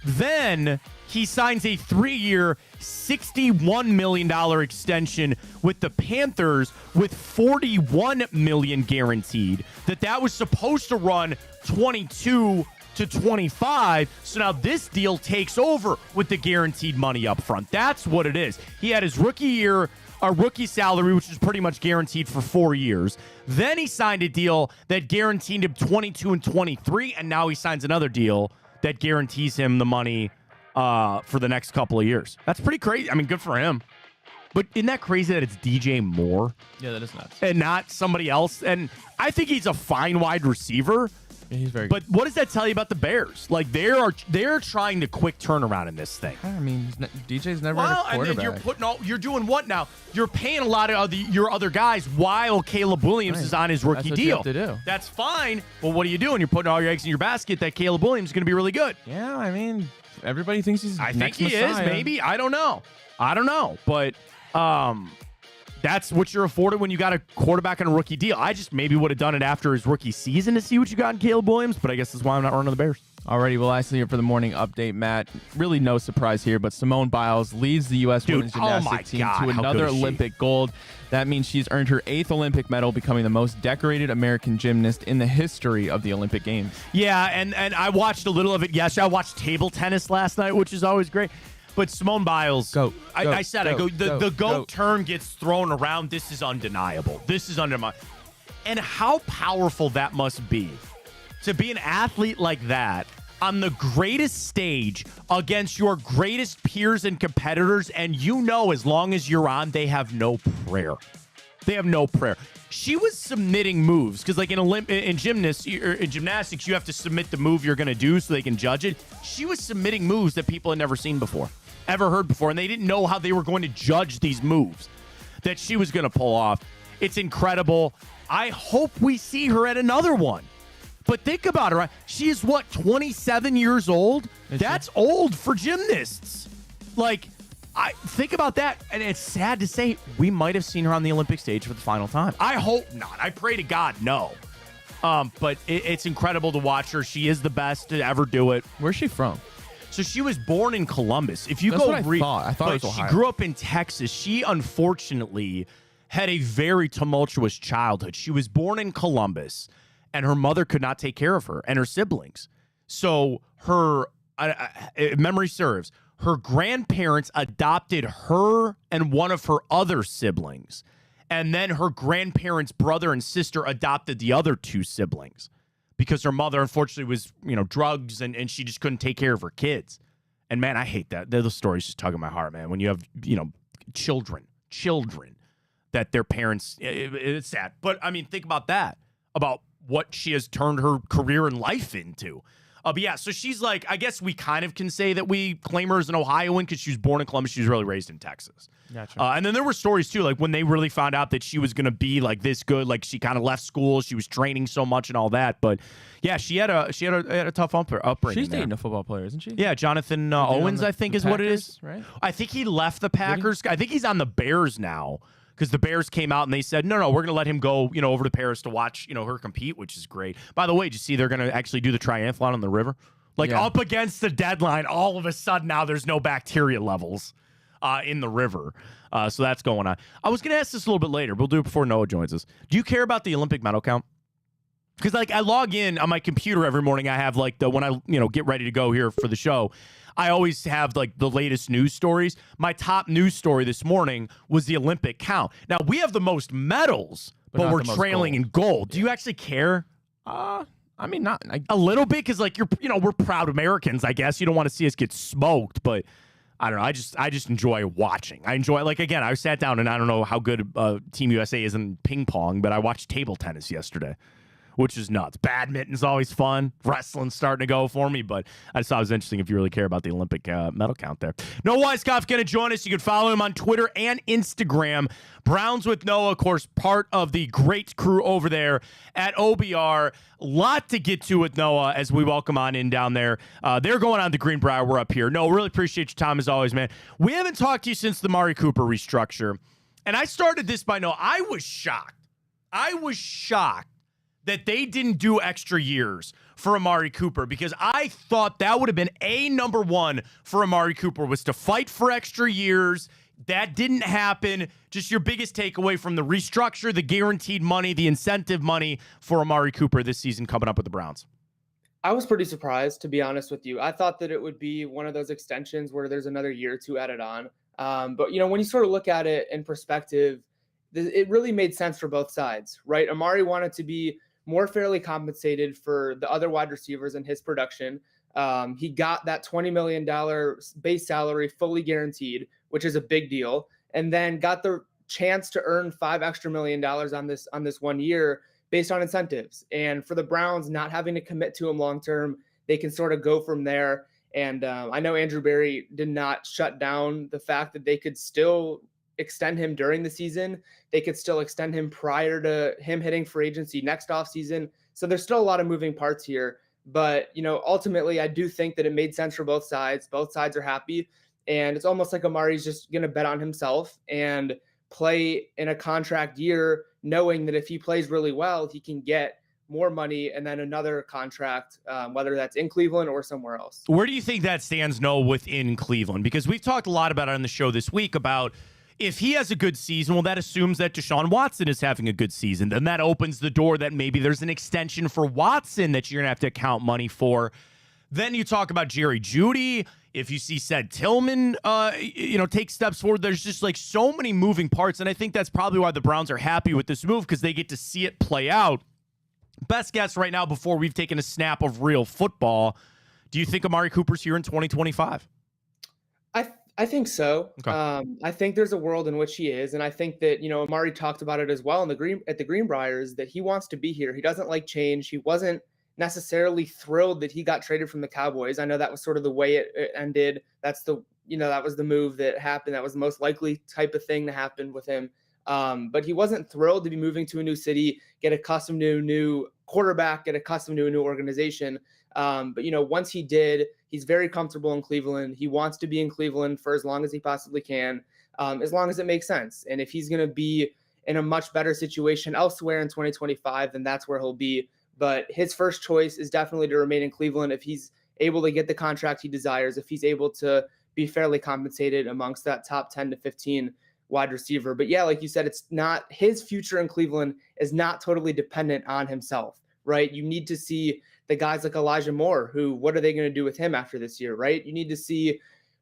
Then he signs a 3-year, $61 million extension with the Panthers with $41 million guaranteed. That was supposed to run 22 to 25. So now this deal takes over with the guaranteed money up front. That's what it is. He had his rookie year, a rookie salary, which is pretty much guaranteed for 4 years. Then he signed a deal that guaranteed him 22 and 23, and now he signs another deal that guarantees him the money for the next couple of years. That's pretty crazy. I mean, good for him. But isn't that crazy that it's DJ Moore? Yeah, that is nuts. And not somebody else? And I think he's a fine wide receiver. Yeah, he's very But what does that tell you about the Bears? Like, they're trying to quick turnaround in this thing. I mean, DJ's never had a quarterback. And then you're doing what now? You're paying a lot of your other guys while Caleb Williams is on his rookie That's what deal. you have to do. That's fine. But what are you doing? You're putting all your eggs in your basket that Caleb Williams is going to be really good. Yeah, I mean, everybody thinks he's I think next he Messiah. is. Maybe. I don't know. But that's what you're afforded when you got a quarterback on a rookie deal. I just maybe would have done it after his rookie season to see what you got in Caleb Williams, but I guess that's why I'm not running the Bears. Alrighty, well, lastly here for the morning update, Matt. Really no surprise here, but Simone Biles leads the U.S. women's gymnastic team to another Olympic gold. That means she's earned her 8th Olympic medal, becoming the most decorated American gymnast in the history of the Olympic Games. Yeah, and I watched a little of it yesterday. I watched table tennis last night, which is always great. But Simone Biles, the GOAT term gets thrown around. This is undeniable. And how powerful that must be to be an athlete like that on the greatest stage against your greatest peers and competitors. And as long as you're on, they have no prayer. They have no prayer. She was submitting moves because, like in gymnastics, you have to submit the move you're going to do so they can judge it. She was submitting moves that people had never seen before, ever heard before, and they didn't know how they were going to judge these moves that she was going to pull off. It's incredible. I hope we see her at another one. But think about her. She is, 27 years old? That's old for gymnasts. Like, I think about that, and it's sad to say we might have seen her on the Olympic stage for the final time. I hope not. I pray to God no. But it's incredible to watch her. She is the best to ever do it. Where's she from? So she was born in Columbus. If you That's go what I thought. I thought it was Ohio. She grew up in Texas. She unfortunately had a very tumultuous childhood. She was born in Columbus, and her mother could not take care of her and her siblings. So her memory serves, her grandparents adopted her and one of her other siblings. And then her grandparents' brother and sister adopted the other 2 siblings because her mother, unfortunately, was, drugs and she just couldn't take care of her kids. And, man, I hate that. Those stories just tug at my heart, man. When you have, children that their parents, it's sad. But, I mean, think about that, about what she has turned her career and life into. But yeah, so she's like, I guess we kind of can say that we claim her as an Ohioan because she was born in Columbus. She was really raised in Texas. Gotcha. And then there were stories too, like when they really found out that she was going to be like this good, like she kind of left school, she was training so much and all that. But yeah, she had a tough upbringing. She's dating a football player, isn't she? Yeah, Jonathan Owens, I think is Packers, what it is. Right? I think he left the Packers. I think he's on the Bears now. Because the Bears came out and they said, no, we're going to let him go, over to Paris to watch, her compete, which is great. By the way, did you see they're going to actually do the triathlon on the river? Up against the deadline, all of a sudden now there's no bacteria levels in the river. So that's going on. I was going to ask this a little bit later. We'll do it before Noah joins us. Do you care about the Olympic medal count? Because I log in on my computer every morning. I have when I get ready to go here for the show, I always have the latest news stories. My top news story this morning was the Olympic count. Now we have the most medals, but we're trailing in gold. Do you actually care? I mean, not a little bit, because we're proud Americans. I guess you don't want to see us get smoked, but I don't know. I just enjoy watching. I enjoy again. I sat down and I don't know how good Team USA is in ping pong, but I watched table tennis yesterday, which is nuts. Badminton's always fun. Wrestling's starting to go for me, but I just thought it was interesting if you really care about the Olympic medal count there. Noah Weiskopf's going to join us. You can follow him on Twitter and Instagram. Browns with Noah, of course, part of the great crew over there at OBR. Lot to get to with Noah as we welcome on in down there. They're going on to Greenbrier. We're up here. Noah, really appreciate your time as always, man. We haven't talked to you since the Mari Cooper restructure, and I started this by Noah. I was shocked that they didn't do extra years for Amari Cooper, because I thought that would have been number one for Amari Cooper, was to fight for extra years. That didn't happen. Just your biggest takeaway from the restructure, the guaranteed money, the incentive money for Amari Cooper this season coming up with the Browns. I was pretty surprised, to be honest with you. I thought that it would be one of those extensions where there's another year or two added on. But, when you sort of look at it in perspective, it really made sense for both sides, right? Amari wanted to be more fairly compensated for the other wide receivers in his production. He got that $20 million base salary fully guaranteed, which is a big deal, and then got the chance to earn $5 million on this 1 year based on incentives. And for the Browns not having to commit to him long term, they can sort of go from there. And I know Andrew Berry did not shut down the fact that they could still extend him during the season. They could still extend him prior to him hitting free agency next offseason. So there's still a lot of moving parts here. But, ultimately, I do think that it made sense for both sides. Both sides are happy. And it's almost like Amari's just going to bet on himself and play in a contract year, knowing that if he plays really well, he can get more money and then another contract, whether that's in Cleveland or somewhere else. Where do you think that stands, Noah, within Cleveland? Because we've talked a lot about it on the show this week about if he has a good season, well, that assumes that Deshaun Watson is having a good season. Then that opens the door that maybe there's an extension for Watson that you're going to have to account money for. Then you talk about Jerry Jeudy. If you see said Tillman, take steps forward, there's just like so many moving parts. And I think that's probably why the Browns are happy with this move, because they get to see it play out. Best guess right now before we've taken a snap of real football, do you think Amari Cooper's here in 2025? I think so. Okay. I think there's a world in which he is. And I think that, Amari talked about it as well at the Greenbriers, that he wants to be here. He doesn't like change. He wasn't necessarily thrilled that he got traded from the Cowboys. I know that was sort of the way it ended. That's that was the move that happened. That was the most likely type of thing to happen with him. But he wasn't thrilled to be moving to a new city, get accustomed to a new quarterback, get accustomed to a new organization. But once he did, he's very comfortable in Cleveland. He wants to be in Cleveland for as long as he possibly can, as long as it makes sense. And if he's going to be in a much better situation elsewhere in 2025, then that's where he'll be. But his first choice is definitely to remain in Cleveland if he's able to get the contract he desires, if he's able to be fairly compensated amongst that top 10 to 15 wide receiver. But yeah, like you said, it's not his future in Cleveland is not totally dependent on himself, right? You need to see the guys like Elijah Moore, what are they going to do with him after this year, right? You need to see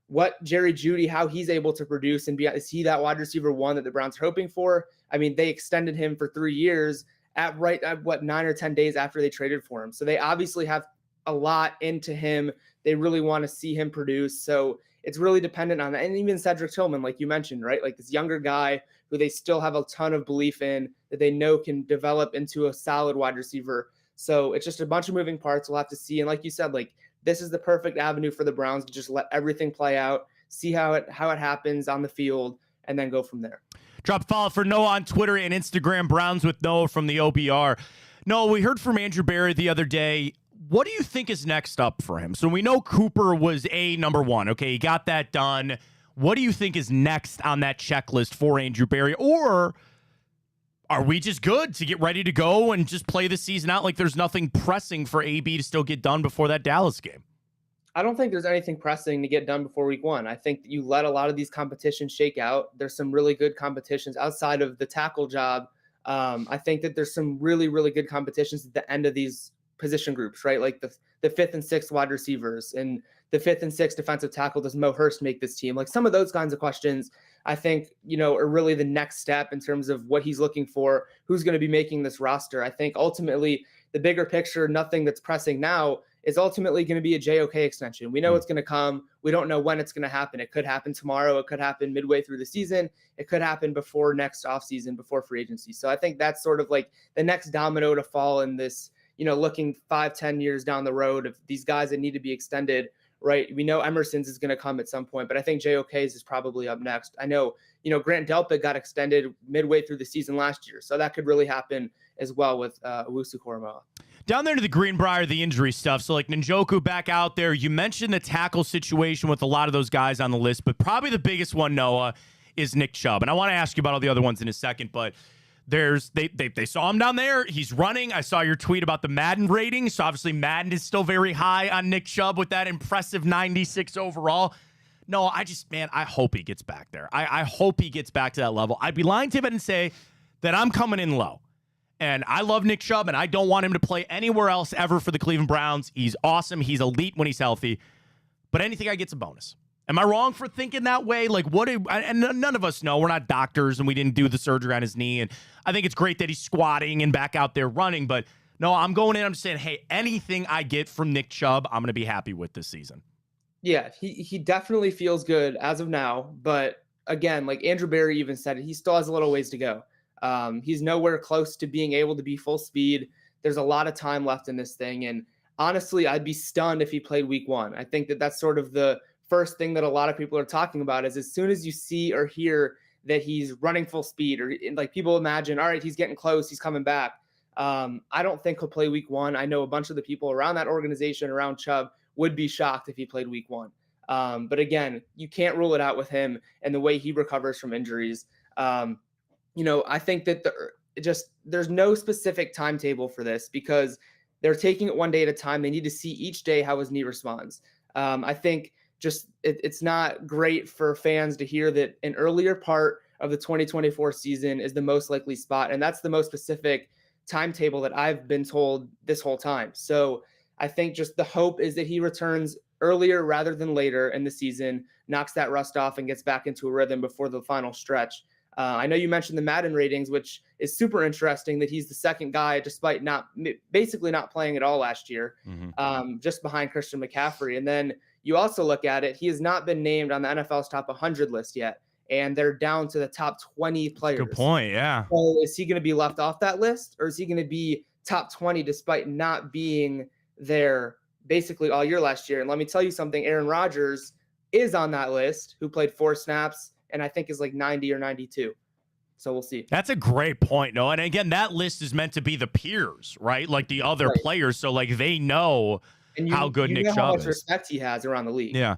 what Jerry Jeudy, how he's able to produce and is he that wide receiver one that the Browns are hoping for? I mean, they extended him for 3 years at 9 or 10 days after they traded for him. So they obviously have a lot into him. They really want to see him produce. So it's really dependent on that. And even Cedric Tillman, like you mentioned, right? Like this younger guy who they still have a ton of belief in that they know can develop into a solid wide receiver. So it's just a bunch of moving parts. We'll have to see. And like you said, like this is the perfect avenue for the Browns to just let everything play out, see how it happens on the field, and then go from there. Drop a follow for Noah on Twitter and Instagram, Browns with Noah from the OBR. Noah, we heard from Andrew Berry the other day. What do you think is next up for him? So we know Cooper was number one. Okay, he got that done. What do you think is next on that checklist for Andrew Berry? Or are we just good to get ready to go and just play the season out like there's nothing pressing for AB to still get done before that Dallas game? I don't think there's anything pressing to get done before week one. I think that you let a lot of these competitions shake out. There's some really good competitions outside of the tackle job. I think that there's some really, really good competitions at the end of these position groups, right? Like the 5th and 6th wide receivers and the 5th and 6th defensive tackle. Does Mo Hurst make this team? Like some of those kinds of questions, I think, are really the next step in terms of what he's looking for, who's going to be making this roster. I think ultimately the bigger picture, nothing that's pressing now, is ultimately going to be a JOK extension. We know it's going to come. We don't know when it's going to happen. It could happen tomorrow. It could happen midway through the season. It could happen before next offseason, before free agency. So I think that's sort of like the next domino to fall in this, looking 5-10 years down the road of these guys that need to be extended, right? We know Emerson's is going to come at some point, but I think JOK's is probably up next. I know, Grant Delpit got extended midway through the season last year. So that could really happen as well with Owusu-Koramoah. Down there to the Greenbrier, the injury stuff. So like Njoku back out there. You mentioned the tackle situation with a lot of those guys on the list, but probably the biggest one, Noah, is Nick Chubb. And I want to ask you about all the other ones in a second, but They saw him down there. He's running. I saw your tweet about the Madden rating. So obviously Madden is still very high on Nick Chubb with that impressive 96 overall. No, I hope he gets back there. I hope he gets back to that level. I'd be lying to him and say that I'm coming in low. And I love Nick Chubb, and I don't want him to play anywhere else ever for the Cleveland Browns. He's awesome. He's elite when he's healthy. But anything I get's a bonus. Am I wrong for thinking that way? Like, and none of us know. We're not doctors, and we didn't do the surgery on his knee. And I think it's great that he's squatting and back out there running. But no, I'm going in. I'm just saying, hey, anything I get from Nick Chubb, I'm going to be happy with this season. Yeah, he definitely feels good as of now. But again, like Andrew Berry even said, he still has a little ways to go. He's nowhere close to being able to be full speed. There's a lot of time left in this thing. And honestly, I'd be stunned if he played week 1. I think that that's sort of the first thing that a lot of people are talking about is as soon as you see or hear that he's running full speed or like people imagine, all right, he's getting close, he's coming back. I don't think he'll play week 1. I know a bunch of the people around that organization, around Chubb, would be shocked if he played week 1. But again, you can't rule it out with him and the way he recovers from injuries. I think that there's no specific timetable for this because they're taking it one day at a time. They need to see each day how his knee responds. I think it's not great for fans to hear that an earlier part of the 2024 season is the most likely spot. And that's the most specific timetable that I've been told this whole time. So I think just the hope is that he returns earlier rather than later in the season, knocks that rust off and gets back into a rhythm before the final stretch. I know you mentioned the Madden ratings, which is super interesting that he's the second guy, despite basically not playing at all last year, just behind Christian McCaffrey. And then you also look at it, he has not been named on the NFL's top 100 list yet, and they're down to the top 20 players. Good point, yeah. So is he going to be left off that list, or is he going to be top 20 despite not being there basically all year last year? And let me tell you something, Aaron Rodgers is on that list, who played 4 snaps, and I think is like 90 or 92. So we'll see. That's a great point, Noah. And again, that list is meant to be the peers, right? Like the other players. So like they know how good Nick Chubb is. How much respect he has around the league. Yeah.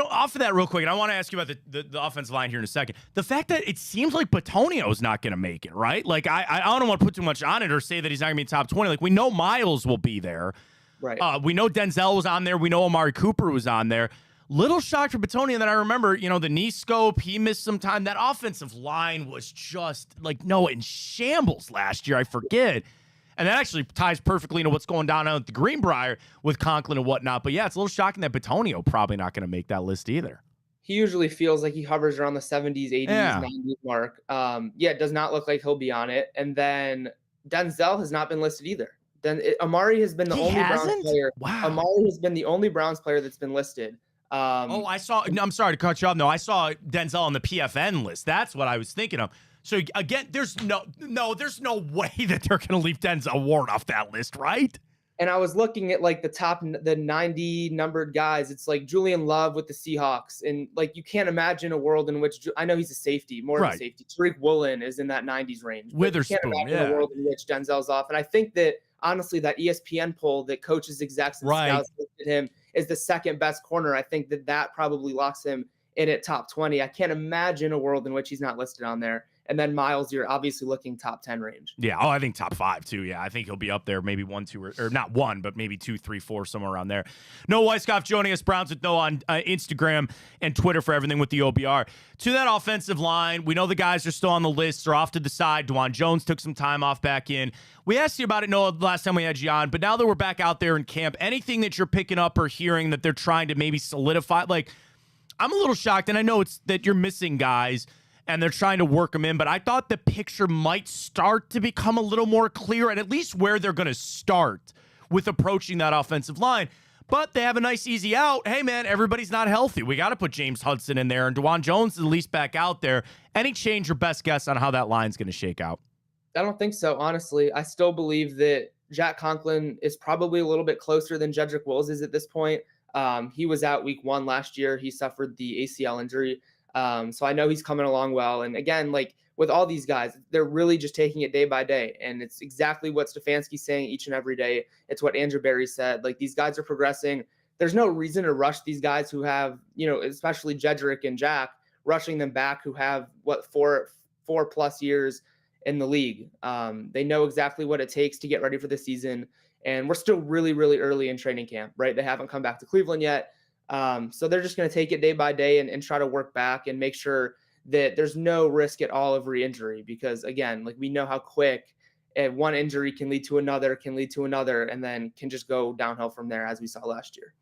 Off of that real quick, and I want to ask you about the offensive line here in a second. The fact that it seems like Bitonio's not going to make it, right? Like I don't want to put too much on it or say that he's not going to be top 20. Like we know Miles will be there. Right. We know Denzel was on there. We know Amari Cooper was on there. Little shock for Bitonio that I remember, the knee scope, he missed some time. That offensive line was just in shambles last year. I forget. And that actually ties perfectly into what's going down at the Greenbrier with Conklin and whatnot. But yeah, it's a little shocking that Bitonio probably not going to make that list either. He usually feels like he hovers around the 70s, 80s, 90s mark. It does not look like he'll be on it. And then Denzel has not been listed either. Amari has been the only Browns player. Wow. Amari has been the only Browns player that's been listed. I saw. No, I'm sorry to cut you off. No, I saw Denzel on the PFN list. That's what I was thinking of. So again, there's no way that they're going to leave Denzel Ward off that list, right? And I was looking at the 90 numbered guys. It's like Julian Love with the Seahawks, and you can't imagine a world in which I know he's a safety, more of a safety. Tariq Woolen is in that 90s range. Witherspoon, you can't imagine a world in which Denzel's off. And I think that honestly, that ESPN poll that coaches, execs, and scouts listed him is the second best corner. I think that probably locks him in at top 20. I can't imagine a world in which he's not listed on there. And then Miles, you're obviously looking top 10 range. Yeah. Oh, I think top 5 too. Yeah. I think he'll be up there. Maybe 1, 2, or not 1, but maybe 2, 3, 4, somewhere around there. Noah Weisskopf joining us, Browns with Noah on Instagram and Twitter for everything with the OBR. To that offensive line, we know the guys are still on the list. They're off to the side. DeJuan Jones took some time off back in. We asked you about it, Noah, last time we had you on, but now that we're back out there in camp, anything that you're picking up or hearing that they're trying to maybe solidify? I'm a little shocked, and I know it's that you're missing guys, and they're trying to work them in, but I thought the picture might start to become a little more clear, and at least where they're going to start with approaching that offensive line. But they have a nice easy out. Hey, man, everybody's not healthy. We got to put James Hudson in there, and DeJuan Jones is at least back out there. Any change or best guess on how that line's going to shake out? I don't think so, honestly. I still believe that Jack Conklin is probably a little bit closer than Jedrick Wills is at this point. He was out week 1 last year. He suffered the ACL injury. So I know he's coming along well. And again, with all these guys, they're really just taking it day by day. And it's exactly what Stefanski's saying each and every day. It's what Andrew Berry said. These guys are progressing. There's no reason to rush these guys who have, especially Jedrick and Jack, rushing them back who have 4+ years in the league. They know exactly what it takes to get ready for the season. And we're still really, really early in training camp, right? They haven't come back to Cleveland yet. So they're just going to take it day by day and try to work back and make sure that there's no risk at all of re-injury, because again, like, we know how quick one injury can lead to another, and then can just go downhill from there, as we saw last year.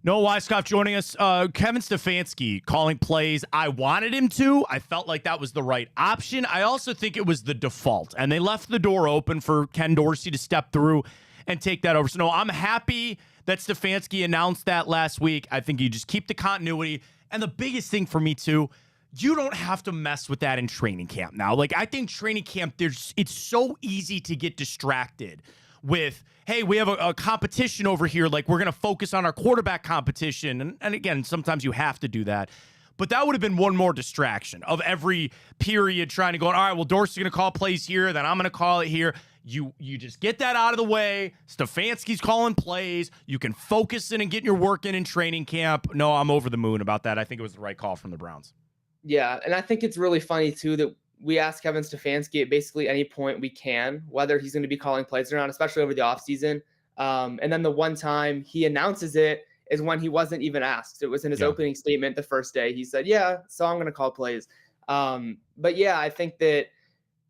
Noah Weiskopf joining us. Kevin Stefanski calling plays. I wanted him to. I felt like that was the right option. I also think it was the default, and they left the door open for Ken Dorsey to step through and take that over. So, no, I'm happy that Stefanski announced that last week. I think you just keep the continuity. And the biggest thing for me, too, you don't have to mess with that in training camp now. Like, I think training camp, it's so easy to get distracted with, hey, we have a competition over here. Like, we're going to focus on our quarterback competition. And again, sometimes you have to do that. But that would have been one more distraction of every period trying to go, all right, well, Dorsey's going to call plays here, then I'm going to call it here. You just get that out of the way. Stefanski's calling plays. You can focus in and get your work in training camp. No, I'm over the moon about that. I think it was the right call from the Browns. Yeah, and I think it's really funny, too, that we ask Kevin Stefanski at basically any point we can whether he's going to be calling plays or not, especially over the offseason. And then the one time he announces it is when he wasn't even asked. It was in his opening statement the first day. He said, yeah, so I'm going to call plays. But yeah, I think that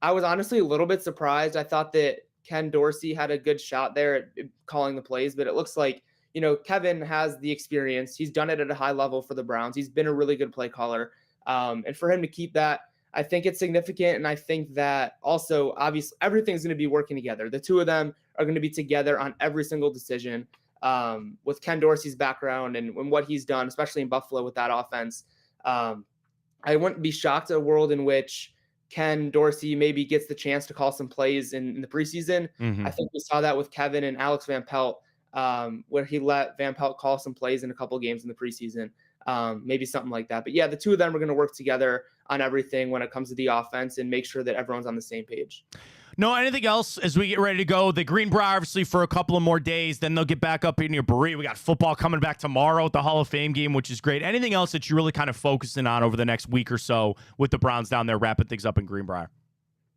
I was honestly a little bit surprised. I thought that Ken Dorsey had a good shot there at calling the plays, but it looks like, Kevin has the experience. He's done it at a high level for the Browns. He's been a really good play caller. And for him to keep that, I think it's significant. And I think that also, obviously, everything's going to be working together. The two of them are going to be together on every single decision. With Ken Dorsey's background and what he's done, especially in Buffalo with that offense, I wouldn't be shocked at a world in which Ken Dorsey maybe gets the chance to call some plays in the preseason. I think we saw that with Kevin and Alex Van Pelt, where he let Van Pelt call some plays in a couple games in the preseason. Maybe something like that. But yeah, the two of them are going to work together on everything when it comes to the offense and make sure that everyone's on the same page. No, anything else as we get ready to go? The Greenbrier, obviously, for a couple of more days. Then they'll get back up in your Berea. We got football coming back tomorrow at the Hall of Fame game, which is great. Anything else that you're really kind of focusing on over the next week or so with the Browns down there wrapping things up in Greenbrier?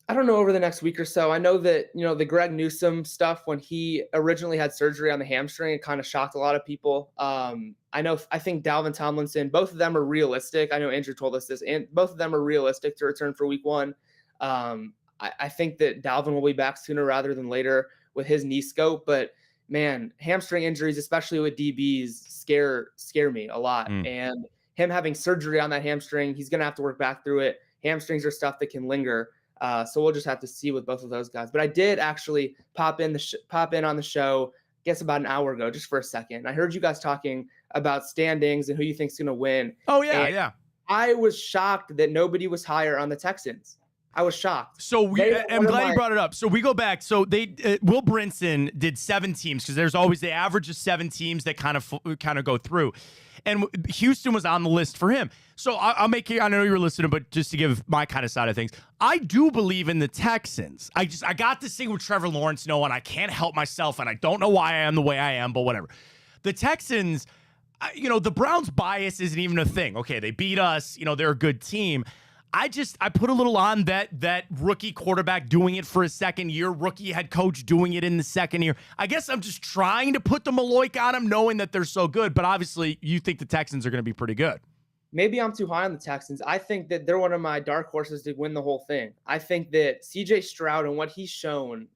I don't know, over the next week or so. I know that, the Greg Newsome stuff, when he originally had surgery on the hamstring, it kind of shocked a lot of people. I think Dalvin Tomlinson, both of them are realistic. I know Andrew told us this, and both of them are realistic to return for week one. I think that Dalvin will be back sooner rather than later with his knee scope, but man, hamstring injuries, especially with DBs, scare me a lot. And him having surgery on that hamstring, he's going to have to work back through it. Hamstrings are stuff that can linger. So we'll just have to see with both of those guys. But I did actually pop in on the show, I guess about an hour ago, just for a second. I heard you guys talking about standings and who you think's going to win. Oh, yeah, and yeah. I was shocked that nobody was higher on the Texans. I was shocked. So I'm glad you brought it up. So we go back. So Will Brinson did 7 teams, because there's always the average of 7 teams that kind of go through, and Houston was on the list for him. So I'll make it. I know you're listening, but just to give my kind of side of things, I do believe in the Texans. I got this thing with Trevor Lawrence, and I can't help myself, and I don't know why I am the way I am, but whatever. The Texans, the Browns bias isn't even a thing. Okay, they beat us. They're a good team. I put a little on that rookie quarterback doing it for a second year, rookie head coach doing it in the second year. I guess I'm just trying to put the Maloik on them, knowing that they're so good. But obviously, you think the Texans are going to be pretty good. Maybe I'm too high on the Texans. I think that they're one of my dark horses to win the whole thing. I think that C.J. Stroud and what he's shown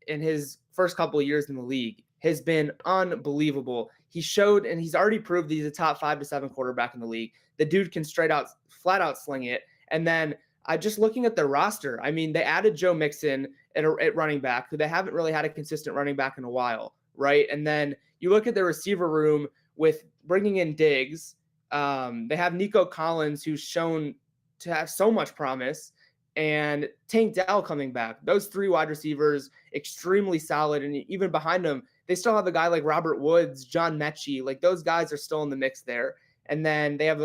in his first couple of years in the league has been unbelievable. He showed, and he's already proved that he's a top 5 to 7 quarterback in the league. The dude can flat out sling it. And then just looking at their roster, I mean, they added Joe Mixon at running back, who they haven't really had a consistent running back in a while, right? And then you look at the receiver room with bringing in Diggs. They have Nico Collins, who's shown to have so much promise, and Tank Dell coming back. Those 3 wide receivers, extremely solid. And even behind them, they still have a guy like Robert Woods, John Mechie. Like, those guys are still in the mix there. And then they have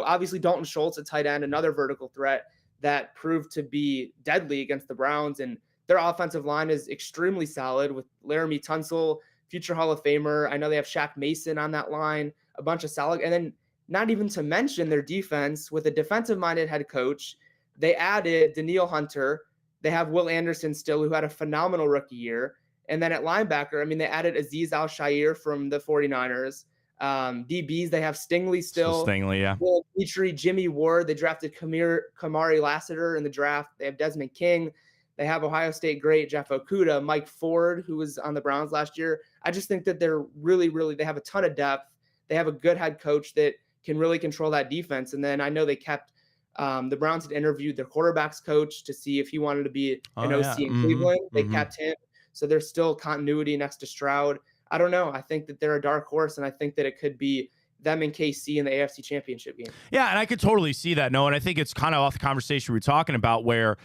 obviously Dalton Schultz at tight end, another vertical threat that proved to be deadly against the Browns. And their offensive line is extremely solid with Laramie Tunsil, future Hall of Famer. I know they have Shaq Mason on that line, a bunch of solid. And then not even to mention their defense with a defensive-minded head coach. They added Danielle Hunter, They have Will Anderson still, who had a phenomenal rookie year. And then at linebacker, I mean, they added Azeez Al-Shaair from the 49ers. DBs, they have Stingley still. Stingley, yeah. Will Petrie, Jimmy Ward. They drafted Kamari Lassiter in the draft. They have Desmond King. They have Ohio State great Jeff Okudah, Mike Ford, who was on the Browns last year. I just think that they're really, they have a ton of depth. They have a good head coach that can really control that defense. And then I know they kept the Browns had interviewed their quarterbacks coach to see if he wanted to be an OC in Cleveland. They kept him. So there's still continuity next to Stroud. I don't know. I think that they're a dark horse, and I think that it could be them and KC in the AFC Championship game. Yeah, and I could totally see that, Noah. And I think it's kind of off the conversation we were talking about where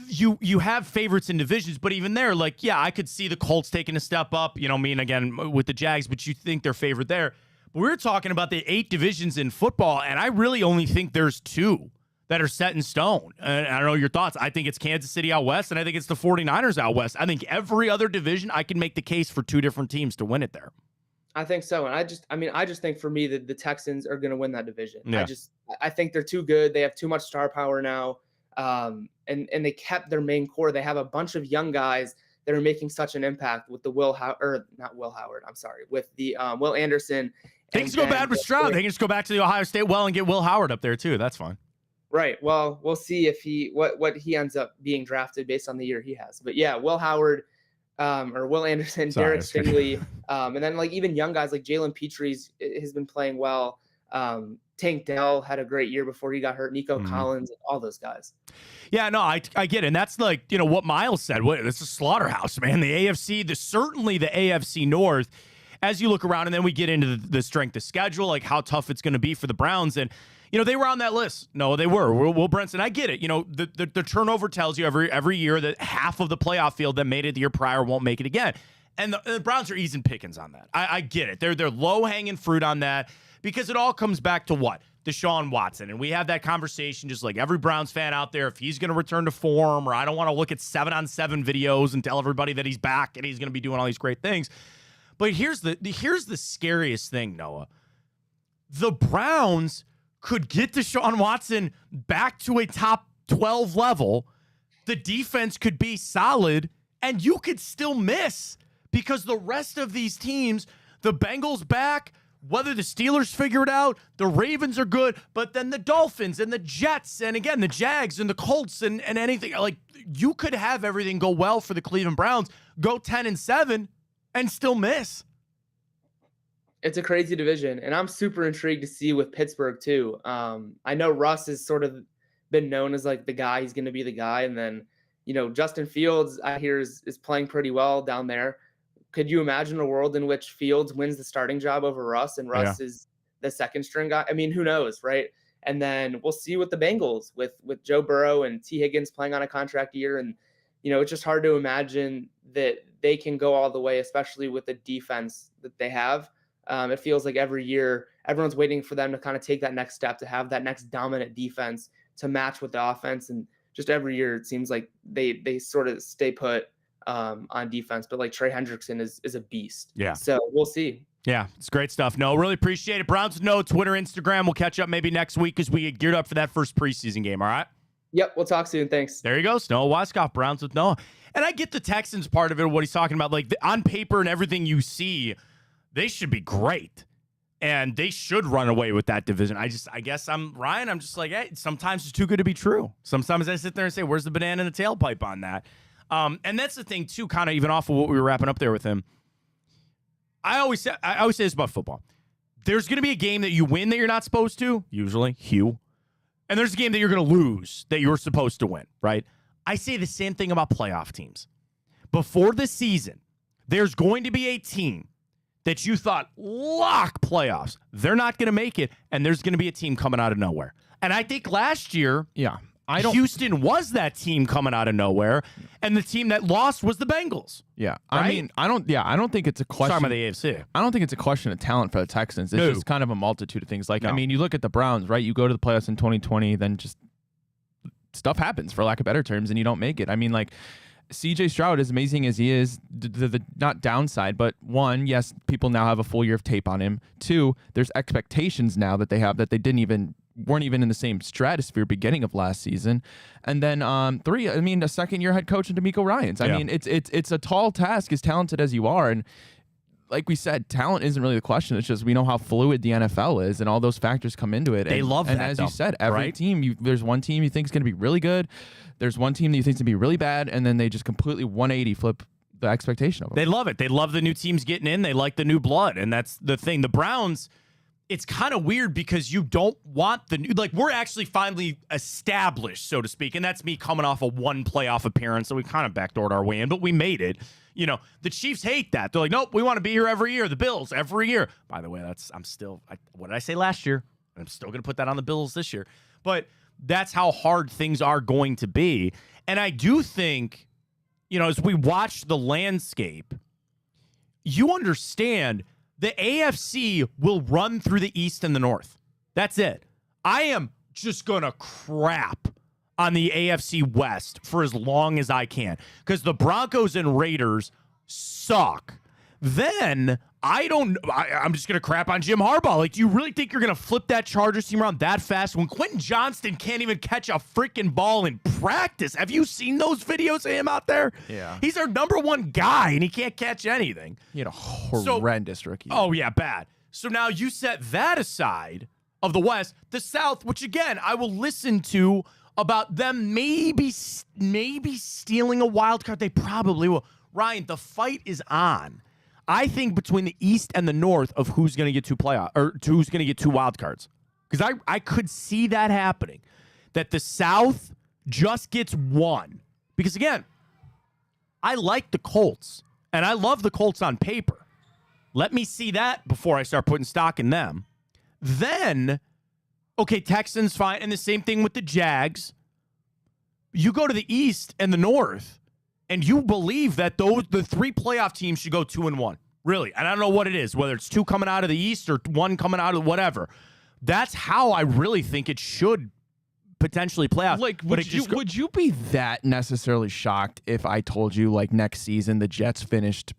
you have favorites in divisions, but even there, like, yeah, I could see the Colts taking a step up, you know, again, with the Jags, but you think they're favored there. But we were talking about the 8 divisions in football, and I really only think there's 2 that are set in stone. And I don't know your thoughts. I think it's Kansas City out west, and I think it's the 49ers out west. I think every other division, I can make the case for 2 different teams to win it there. I think so. And I just think for me that the Texans are going to win that division. Yeah. I think they're too good. They have too much star power now. And they kept their main core. They have a bunch of young guys that are making such an impact with the Will Anderson. Things go bad with Stroud. They can just go back to the Ohio State well and get Will Howard up there too. That's fine. Right. Well, we'll see if what he ends up being drafted based on the year he has. But yeah, Will Howard, or Will Anderson, Derek Stingley, and then like even young guys like Jalen Petrie has been playing well. Tank Dell had a great year before he got hurt. Nico Collins, all those guys. Yeah, no, I get it. And that's like, you know, what Miles said. It's a slaughterhouse, man. The AFC, certainly the AFC North, as you look around, and then we get into the strength of schedule, like how tough it's going to be for the Browns. And, you know, they were on that list. No, they were. Will Brinson, I get it. You know, the turnover tells you every year that half of the playoff field that made it the year prior won't make it again. And the Browns are easing pickings on that. I get it. They're low-hanging fruit on that because it all comes back to what? Deshaun Watson. And we have that conversation just like every Browns fan out there, if he's going to return to form, or I don't want to look at 7-on-7 videos and tell everybody that he's back and he's going to be doing all these great things. But here's the scariest thing, Noah. The Browns could get Deshaun Watson back to a top 12 level. The defense could be solid, and you could still miss because the rest of these teams, the Bengals back, whether the Steelers figure it out, the Ravens are good, but then the Dolphins and the Jets, and again, the Jags and the Colts and anything. Like, you could have everything go well for the Cleveland Browns, go 10-7, and still miss. It's a crazy division, and I'm super intrigued to see with Pittsburgh too. I know Russ has sort of been known as like the guy. He's going to be the guy, and then, you know, Justin Fields, I hear, is playing pretty well down there. Could you imagine a world in which Fields wins the starting job over Russ, and Russ is the second string guy? I mean, who knows, right? And then we'll see with the Bengals with Joe Burrow and T. Higgins playing on a contract year, and you know, it's just hard to imagine that they can go all the way, especially with the defense that they have. It feels like every year everyone's waiting for them to kind of take that next step, to have that next dominant defense to match with the offense. And just every year it seems like they sort of stay put on defense. But like Trey Hendrickson is a beast. Yeah. So we'll see. Yeah, it's great stuff. No, really appreciate it. Browns know Twitter, Instagram. We'll catch up maybe next week as we get geared up for that first preseason game. All right? Yep, we'll talk soon. Thanks. There you go. Noah Weiskopf, Browns with Noah. And I get the Texans part of it, what he's talking about. Like, on paper and everything you see, they should be great, and they should run away with that division. I guess I'm Ryan. I'm just like, hey, sometimes it's too good to be trtrue. Sometimes I sit there and say, where's the banana in the tailpipe on that? And that's the thing too, kind of even off of what we were wrapping up there with him. I always say this about football. There's going to be a game that you win that you're not supposed to, usually, and there's a game that you're going to lose that you're supposed to win, right? I say the same thing about playoff teams. Before the season, there's going to be a team that you thought lock playoffs. They're not going to make it, and there's going to be a team coming out of nowhere. And I think last year, Houston was that team coming out of nowhere, and the team that lost was the Bengals. Yeah, right? I mean, I don't think it's a question. Talking about the AFC. I don't think it's a question of talent for the Texans. It's just kind of a multitude of things. Like, I mean, you look at the Browns, right? You go to the playoffs in 2020, then just stuff happens, for lack of better terms, and you don't make it. I mean, like, CJ Stroud, as amazing as he is, the not downside, but one, yes, people now have a full year of tape on him. Two, there's expectations now that they have that they didn't even weren't even in the same stratosphere beginning of last season. And then 3, I mean, a second-year head coach in D'Amico Ryans. I mean, it's a tall task, as talented as you are. And like we said, talent isn't really the question. It's just we know how fluid the NFL is, and all those factors come into it. They love that, and as you said, every right? team, there's one team you think is going to be really good. There's one team that you think is going to be really bad, and then they just completely 180 flip the expectation of them. They love it. They love the new teams getting in. They like the new blood, and that's the thing. The Browns, it's kind of weird because you don't want the new, like, we're actually finally established, so to speak, and that's me coming off a 1 playoff appearance, so we kind of backdoored our way in, but we made it. You know, the Chiefs hate that. They're like, nope, we want to be here every year. The Bills every year. By the way, what did I say last year? I'm still going to put that on the Bills this year. But that's how hard things are going to be. And I do think, you know, as we watch the landscape, you understand the AFC will run through the East and the North. That's it. I am just going to crap on the AFC West for as long as I can because the Broncos and Raiders suck. Then I'm just going to crap on Jim Harbaugh. Like, do you really think you're going to flip that Chargers team around that fast when Quentin Johnston can't even catch a freaking ball in practice? Have you seen those videos of him out there? Yeah. He's our number 1 guy, and he can't catch anything. He had a horrendous rookie. Oh, yeah, bad. So now you set that aside of the West. The South, which, again, I will listen to about them maybe stealing a wild card. They probably will. Ryan, the fight is on. I think between the East and the North of who's going to get 2 who's going to get 2 wild cards. Because I could see that happening. That the South just gets 1. Because, again, I like the Colts. And I love the Colts on paper. Let me see that before I start putting stock in them. Then, okay, Texans fine. And the same thing with the Jags. You go to the East and the North, and you believe that the 3 playoff teams should go 2-1. Really. And I don't know what it is, whether it's 2 coming out of the East or 1 coming out of whatever. That's how I really think it should potentially play out. Like, would you be that necessarily shocked if I told you, like, next season the Jets finished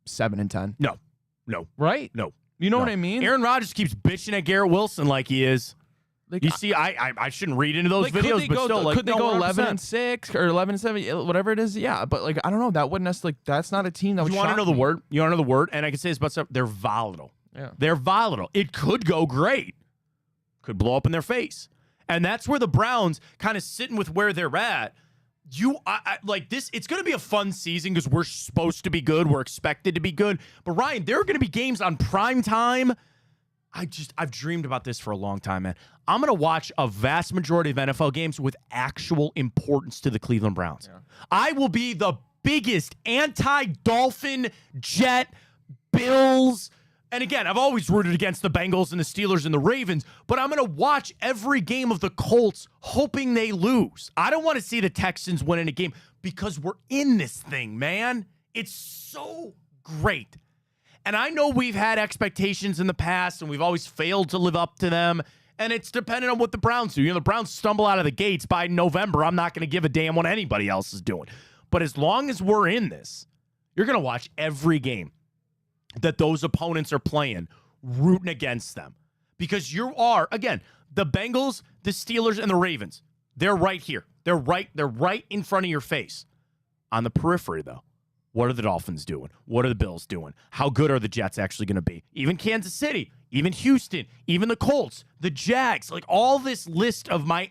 7-10? No. Right? No. You know what I mean? Aaron Rodgers keeps bitching at Garrett Wilson like he is. Like, you see, I shouldn't read into those like, videos, but still, like, could they go 100%. 11-6 or 11-7, whatever it is? Yeah, but like I don't know. That wouldn't necessarily. That's not a team that would. You want to know shock the me. word? You want to know the word? And I can say this about stuff. They're volatile. Yeah, they're volatile. It could go great, could blow up in their face, and that's where the Browns kind of sitting with where they're at. I like this. It's going to be a fun season because we're supposed to be good. We're expected to be good. But Ryan, there are going to be games on prime time. I've dreamed about this for a long time, man. I'm going to watch a vast majority of NFL games with actual importance to the Cleveland Browns. Yeah. I will be the biggest anti-Dolphin, Jet, Bills. And again, I've always rooted against the Bengals and the Steelers and the Ravens, but I'm going to watch every game of the Colts hoping they lose. I don't want to see the Texans win in a game because we're in this thing, man. It's so great. And I know we've had expectations in the past, and we've always failed to live up to them. And it's dependent on what the Browns do. You know, the Browns stumble out of the gates by November. I'm not going to give a damn what anybody else is doing. But as long as we're in this, you're going to watch every game that those opponents are playing, rooting against them. Because you are, again, the Bengals, the Steelers, and the Ravens. They're right here. They're right in front of your face. On the periphery, though, what are the Dolphins doing? What are the Bills doing? How good are the Jets actually going to be? Even Kansas City, even Houston, even the Colts, the Jags, like all this list of my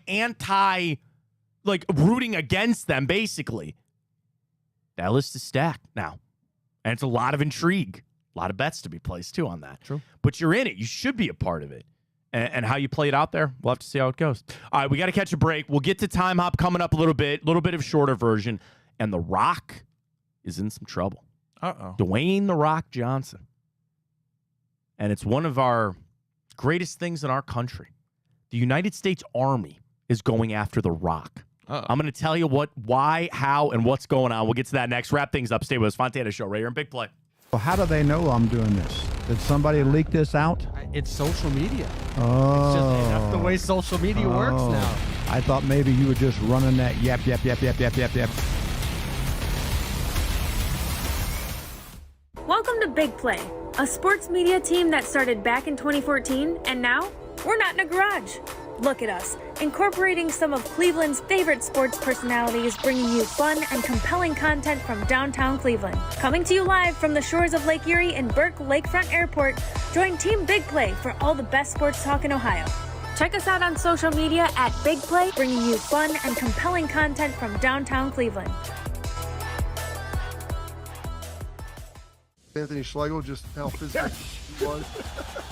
rooting against them, basically. That list is stacked now. And it's a lot of intrigue. A lot of bets to be placed, too, on that. True. But you're in it. You should be a part of it. And how you play it out there, we'll have to see how it goes. All right, we got to catch a break. We'll get to Time Hop coming up a little bit of shorter version. And The Rock is in some trouble. Uh-oh. Dwayne The Rock Johnson. And it's one of our greatest things in our country. The United States Army is going after The Rock. Uh-oh. I'm going to tell you why, how, and what's going on. We'll get to that next. Wrap things up. Stay with us. Fontana Show right here in Big Play. Well, how do they know I'm doing this? Did somebody leak this out? It's social media. Oh. It's just that's the way social media works now. I thought maybe you were just running that yap. Welcome to Big Play, a sports media team that started back in 2014, and now we're not in a garage. Look at us, incorporating some of Cleveland's favorite sports personalities, bringing you fun and compelling content from downtown Cleveland. Coming to you live from the shores of Lake Erie and Burke Lakefront Airport, join Team Big Play for all the best sports talk in Ohio. Check us out on social media at Big Play, bringing you fun and compelling content from downtown Cleveland. Anthony Schlegel, just how physical he was.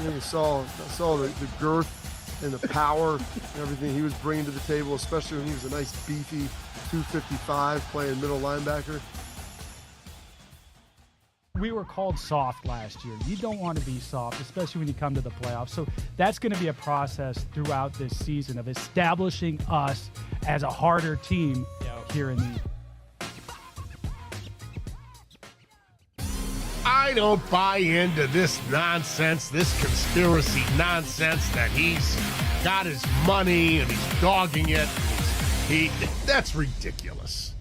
You saw the girth and the power and everything he was bringing to the table, especially when he was a nice beefy 255 playing middle linebacker. We were called soft last year. You don't want to be soft, especially when you come to the playoffs. So that's going to be a process throughout this season of establishing us as a harder team here in the I don't buy into this nonsense, this conspiracy nonsense that he's got his money and he's dogging it. That's ridiculous.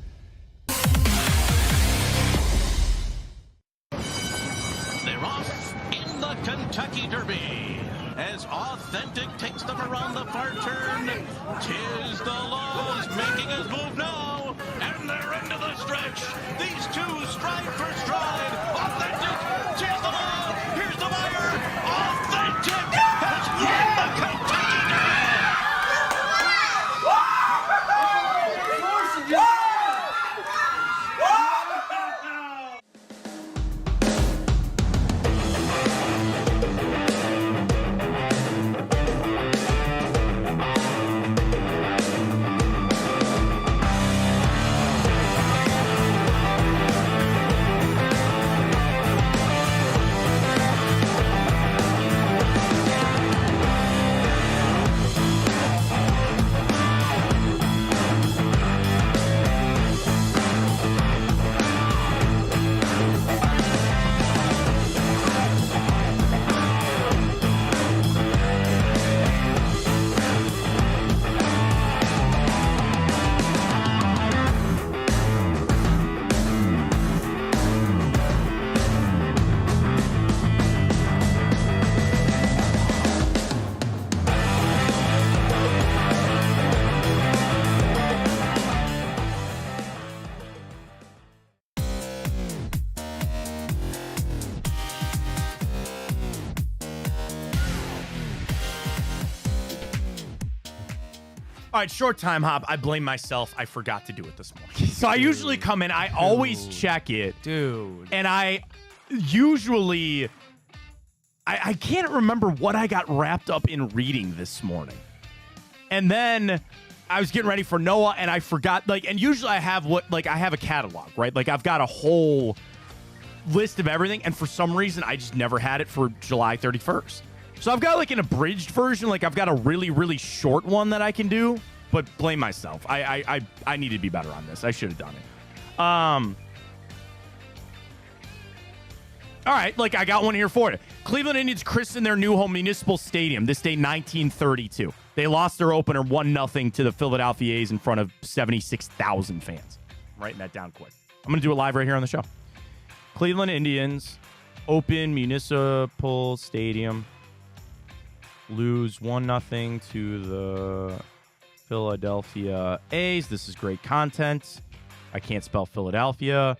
They're off in the Kentucky Derby as Authentic takes them around the far turn. 'Tis the laws making his move now, and they're into the stretch. These two stride for stride. Authentic, 'tis the law. Here's the wire. Authentic has won the Kentucky All right, short time hop. I blame myself. I forgot to do it this morning. So I usually come in. I always check it. Dude. And I usually... I can't remember what I got wrapped up in reading this morning. And then I was getting ready for Noah, and I forgot. And usually I have I have a catalog, right? I've got a whole list of everything. And for some reason, I just never had it for July 31st. So I've got an abridged version. I've got a really, really short one that I can do, but blame myself. I need to be better on this. I should have done it. All right, I got one here for you. Cleveland Indians christened their new home Municipal Stadium this day, 1932. They lost their opener 1-0 to the Philadelphia A's in front of 76,000 fans. I'm writing that down quick. I'm going to do it live right here on the show. Cleveland Indians open Municipal Stadium. Lose 1-0 to the Philadelphia A's. This is great content. I can't spell Philadelphia.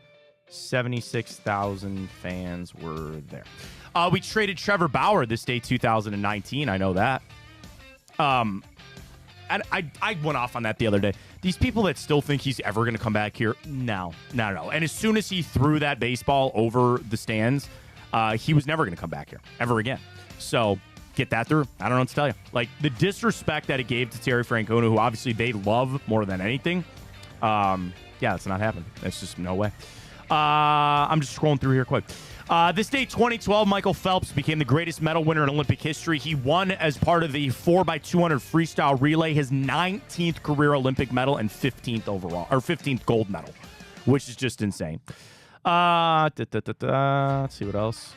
76,000 fans were there. We traded Trevor Bauer this day, 2019. I know that. And I went off on that the other day. These people that still think he's ever going to come back here, no. And as soon as he threw that baseball over the stands, he was never going to come back here ever again. So get that through. I don't know what to tell you. The disrespect that it gave to Terry Francona, who obviously they love more than anything. It's not happening. That's just no way. I'm just scrolling through here quick. This day, 2012, Michael Phelps became the greatest medal winner in Olympic history. He won as part of the 4x200 freestyle relay, his 19th career Olympic medal and 15th overall, or 15th gold medal, which is just insane. Let's see what else.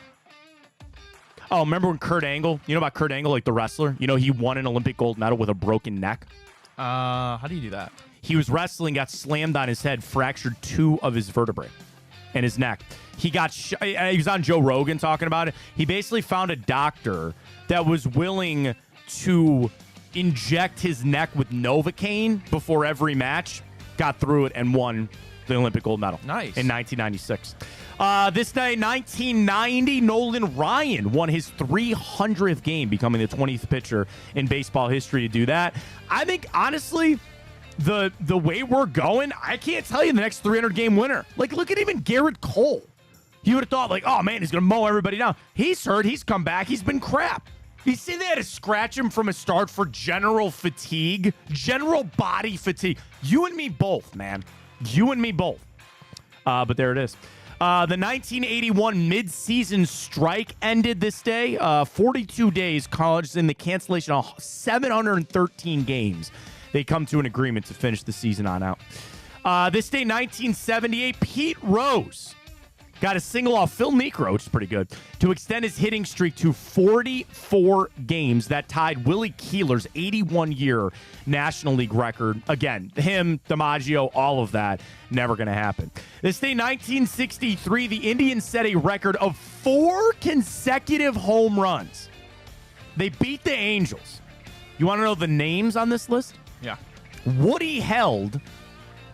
Oh, remember when Kurt Angle? You know about Kurt Angle, the wrestler? He won an Olympic gold medal with a broken neck. How do you do that? He was wrestling, got slammed on his head, fractured 2 of his vertebrae in his neck. He was on Joe Rogan talking about it. He basically found a doctor that was willing to inject his neck with Novocaine before every match, got through it, and won the Olympic gold medal. Nice. In 1996. This day, 1990, Nolan Ryan won his 300th game, becoming the 20th pitcher in baseball history to do that. I think, honestly, the way we're going, I can't tell you the next 300-game winner. Like, look at even Garrett Cole. You would have thought, like, oh, man, he's going to mow everybody down. He's hurt. He's come back. He's been crap. You see they had to scratch him from a start for general fatigue, general body fatigue. You and me both, man. You and me both. But there it is. The 1981 midseason strike ended this day. 42 days, college in the cancellation of 713 games. They come to an agreement to finish the season on out. This day, 1978, Pete Rose got a single off Phil Niekro, which is pretty good, to extend his hitting streak to 44 games. That tied Willie Keeler's 81-year National League record. Again, him, DiMaggio, all of that, never going to happen. This day, 1963, the Indians set a record of 4 consecutive home runs. They beat the Angels. You want to know the names on this list? Yeah. Woody Held,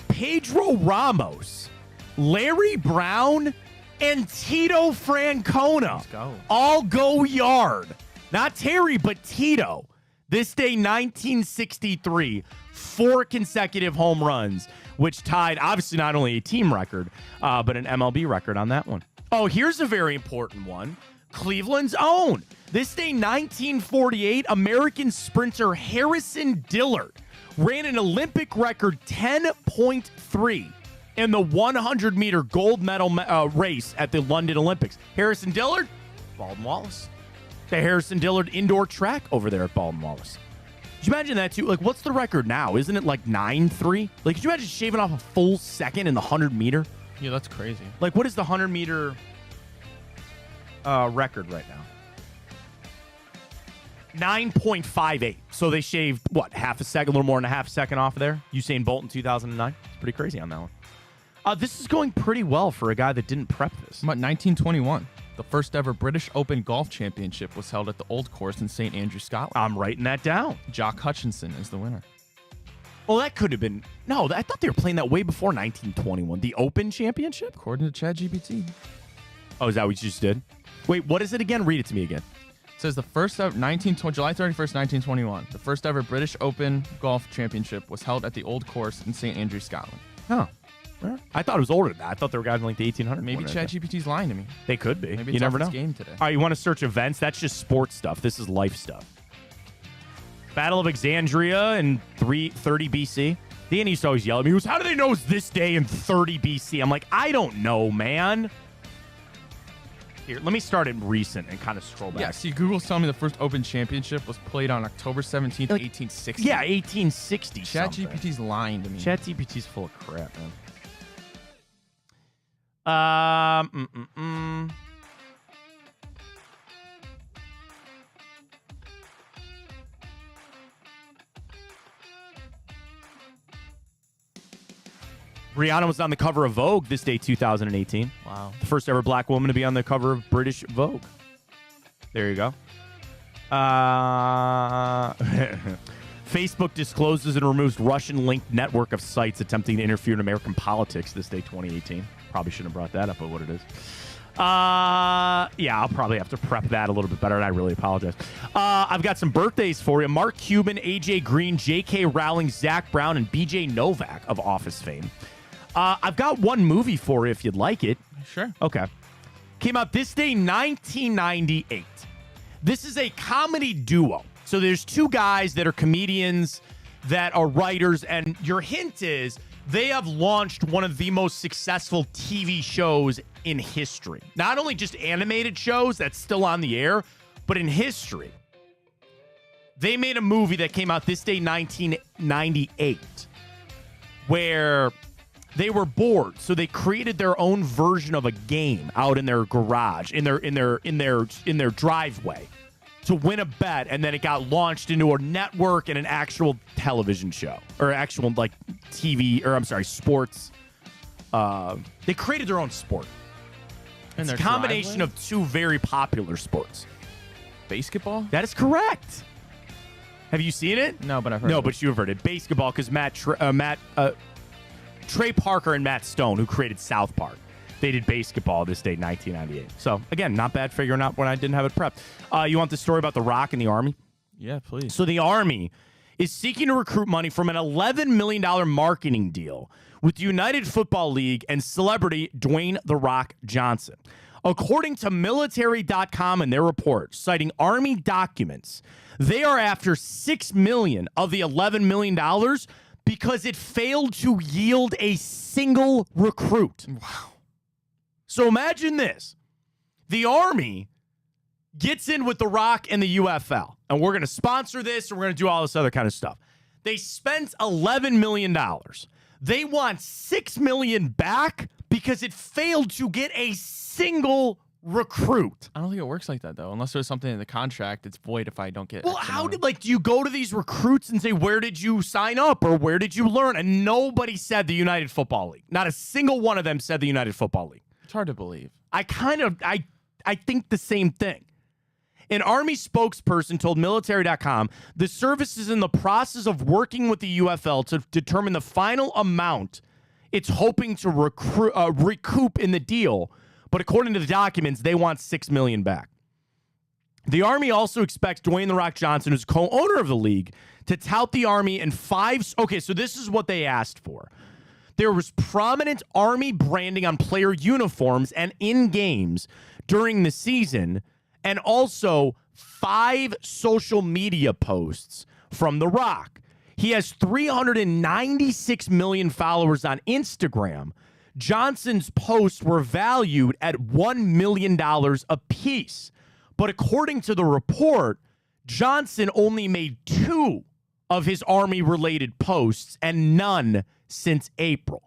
Pedro Ramos, Larry Brown, and Tito Francona. Let's go. All go yard. Not Terry, but Tito. This day, 1963, 4 consecutive home runs, which tied, obviously, not only a team record, but an MLB record on that one. Oh, here's a very important one. Cleveland's own. This day, 1948, American sprinter Harrison Dillard ran an Olympic record 10.3 in the 100-meter gold medal race at the London Olympics. Harrison Dillard, Baldwin Wallace. The Harrison Dillard indoor track over there at Baldwin Wallace. Could you imagine that, too? Like, what's the record now? Isn't it like 9.3? Like, could you imagine shaving off a full second in the 100-meter? Yeah, that's crazy. Like, what is the 100-meter record right now? 9.58. So they shaved, what, half a second, a little more than a half a second off of there? Usain Bolt in 2009. It's pretty crazy on that one. This is going pretty well for a guy that didn't prep this. About 1921, the first ever British Open Golf Championship was held at the Old Course in St. Andrews, Scotland. I'm writing that down. Jock Hutchinson is the winner. Well, that could have been... No, I thought they were playing that way before 1921. The Open Championship? According to ChatGPT. Oh, is that what you just did? Wait, what is it again? Read it to me again. It says the first ever July 31st, 1921. The first ever British Open Golf Championship was held at the Old Course in St. Andrews, Scotland. Oh. I thought it was older than that. I thought they were guys in like the 1800s. Maybe ChatGPT's lying to me. They could be. Maybe you it's never know. off its game today. All right, you want to search events? That's just sports stuff. This is life stuff. Battle of Alexandria in 330 BC. Danny used to always yell at me. He goes, how do they know it's this day in 30 BC? I'm like, I don't know, man. Here, let me start in recent and kind of scroll back. Yeah, see, Google's telling me the first Open Championship was played on October 17th, 1860. Yeah, 1860 ChatGPT's lying to me. ChatGPT's full of crap, man. Rihanna was on the cover of Vogue this day, 2018. Wow. The first ever black woman to be on the cover of British Vogue. There you go. Facebook discloses and removes Russian-linked network of sites attempting to interfere in American politics this day, 2018. Probably shouldn't have brought that up, but what it is. Yeah, I'll probably have to prep that a little bit better, and I really apologize. I've got some birthdays for you. Mark Cuban, AJ Green, J.K. Rowling, Zach Brown, and B.J. Novak of Office fame. I've got one movie for you if you'd like it. Sure. Okay. Came out this day, 1998. This is a comedy duo. So there's 2 guys that are comedians that are writers, and your hint is they have launched one of the most successful TV shows in history. Not only just animated shows that's still on the air, but in history. They made a movie that came out this day, 1998, where they were bored, so they created their own version of a game out in their garage, in their driveway, to win a bet, and then it got launched into a network and an actual television show, or actual like TV, or I'm sorry, sports. They created their own sport. And It's a combination of 2 very popular sports. Basketball? That is correct. Have you seen it? No, but I've heard No, of but you have heard it. Basketball, because Trey Parker and Matt Stone, who created South Park, they did basketball this day, 1998. So, again, not bad figuring out when I didn't have it prepped. You want the story about The Rock and the Army? Yeah, please. So the Army is seeking to recruit money from an $11 million marketing deal with the United Football League and celebrity Dwayne The Rock Johnson. According to military.com and their report, citing Army documents, they are after $6 million of the $11 million because it failed to yield a single recruit. Wow. So imagine this. The Army gets in with The Rock and the UFL, and we're going to sponsor this, and we're going to do all this other kind of stuff. They spent $11 million. They want $6 million back because it failed to get a single recruit. I don't think it works like that, though. Unless there's something in the contract, it's void if I don't get Well, X how amount. did, do you go to these recruits and say, where did you sign up or where did you learn? And nobody said the United Football League. Not a single one of them said the United Football League. It's hard to believe. I think the same thing. An Army spokesperson told military.com the service is in the process of working with the UFL to determine the final amount it's hoping to recoup in the deal. But according to the documents, they want $6 million back. The Army also expects Dwayne The Rock Johnson, who's co-owner of the league, to tout the Army in Okay, so this is what they asked for. There was prominent Army branding on player uniforms and in games during the season, and also 5 social media posts from The Rock. He has 396 million followers on Instagram. Johnson's posts were valued at $1 million apiece. But according to the report, Johnson only made 2 of his Army-related posts and none since April.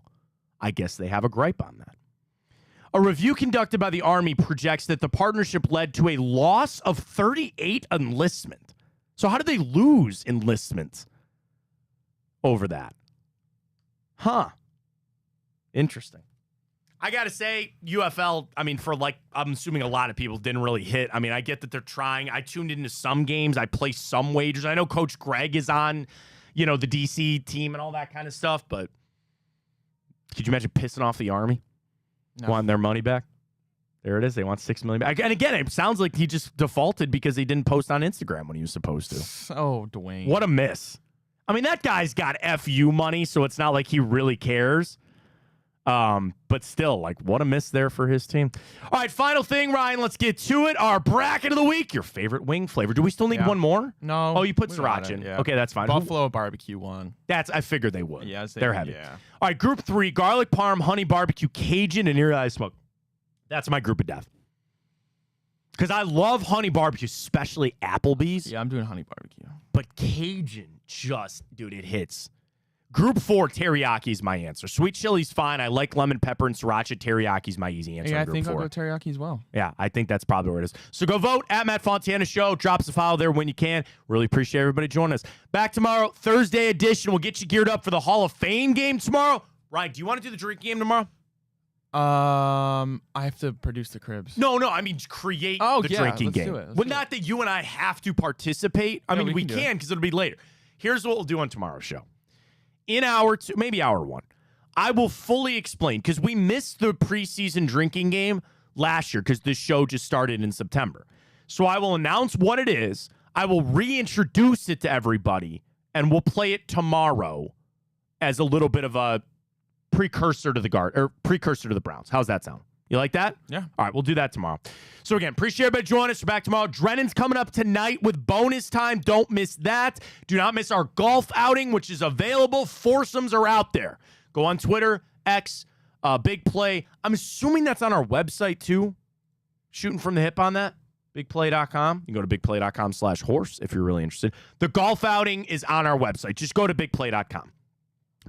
I guess they have a gripe on that. A review conducted by the Army projects that the partnership led to a loss of 38 enlistment. So how did they lose enlistment over that? Huh. Interesting. I got to say, UFL, I'm assuming a lot of people didn't really hit. I get that they're trying. I tuned into some games. I placed some wagers. I know Coach Greg is on, the DC team and all that kind of stuff, but could you imagine pissing off the Army? No. Wanting their money back? There it is. They want $6 million back. And again, it sounds like he just defaulted because he didn't post on Instagram when he was supposed to. Oh, Dwayne. What a miss. That guy's got FU money, so it's not like he really cares. But still, what a miss there for his team. All right, final thing, Ryan. Let's get to it. Our bracket of the week. Your favorite wing flavor. Do we still need one more? No. Oh, you put we got sriracha it, in. yeah. Okay, that's fine. Buffalo barbecue one. I figured they would. Yes, they're heavy. Yeah. All right, group 3, garlic parm, honey barbecue, Cajun, and ear eye smoke. That's my group of death. Because I love honey barbecue, especially Applebee's. Yeah, I'm doing honey barbecue. But Cajun dude, it hits. Group 4, teriyaki is my answer. Sweet chili's fine. I like lemon pepper and sriracha. Teriyaki my easy answer. Yeah, I Group think 4. I'll go teriyaki as well. Yeah, I think that's probably where it is. So go vote at Matt Fontana Show. Drop us a follow there when you can. Really appreciate everybody joining us. Back tomorrow, Thursday edition. We'll get you geared up for the Hall of Fame game tomorrow. Ryan, do you want to do the drink game tomorrow? I have to produce the cribs. No, create the drinking game. Not that you and I have to participate. We can because it'll be later. Here's what we'll do on tomorrow's show. In hour 2, maybe hour 1, I will fully explain, because we missed the preseason drinking game last year because this show just started in September. So I will announce what it is. I will reintroduce it to everybody, and we'll play it tomorrow as a little bit of a precursor to the Browns. How's that sound? You like that? Yeah. All right, we'll do that tomorrow. So again, appreciate everybody joining us. We're back tomorrow. Drennan's coming up tonight with bonus time. Don't miss that. Do not miss our golf outing, which is available. Foursomes are out there. Go on Twitter, X, Big Play. I'm assuming that's on our website too. Shooting from the hip on that. BigPlay.com. You can go to BigPlay.com/horse if you're really interested. The golf outing is on our website. Just go to BigPlay.com.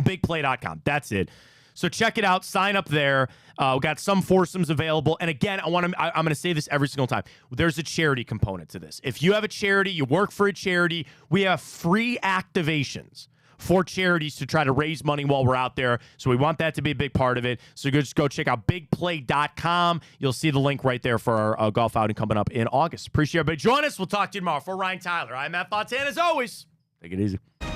BigPlay.com. That's it. So check it out. Sign up there. We got some foursomes available. And again, I'm going to say this every single time. There's a charity component to this. If you have a charity, you work for a charity, we have free activations for charities to try to raise money while we're out there. So we want that to be a big part of it. So just go check out bigplay.com. You'll see the link right there for our golf outing coming up in August. Appreciate everybody. Join us. We'll talk to you tomorrow. For Ryan Tyler, I'm Matt Fontana as always. Take it easy.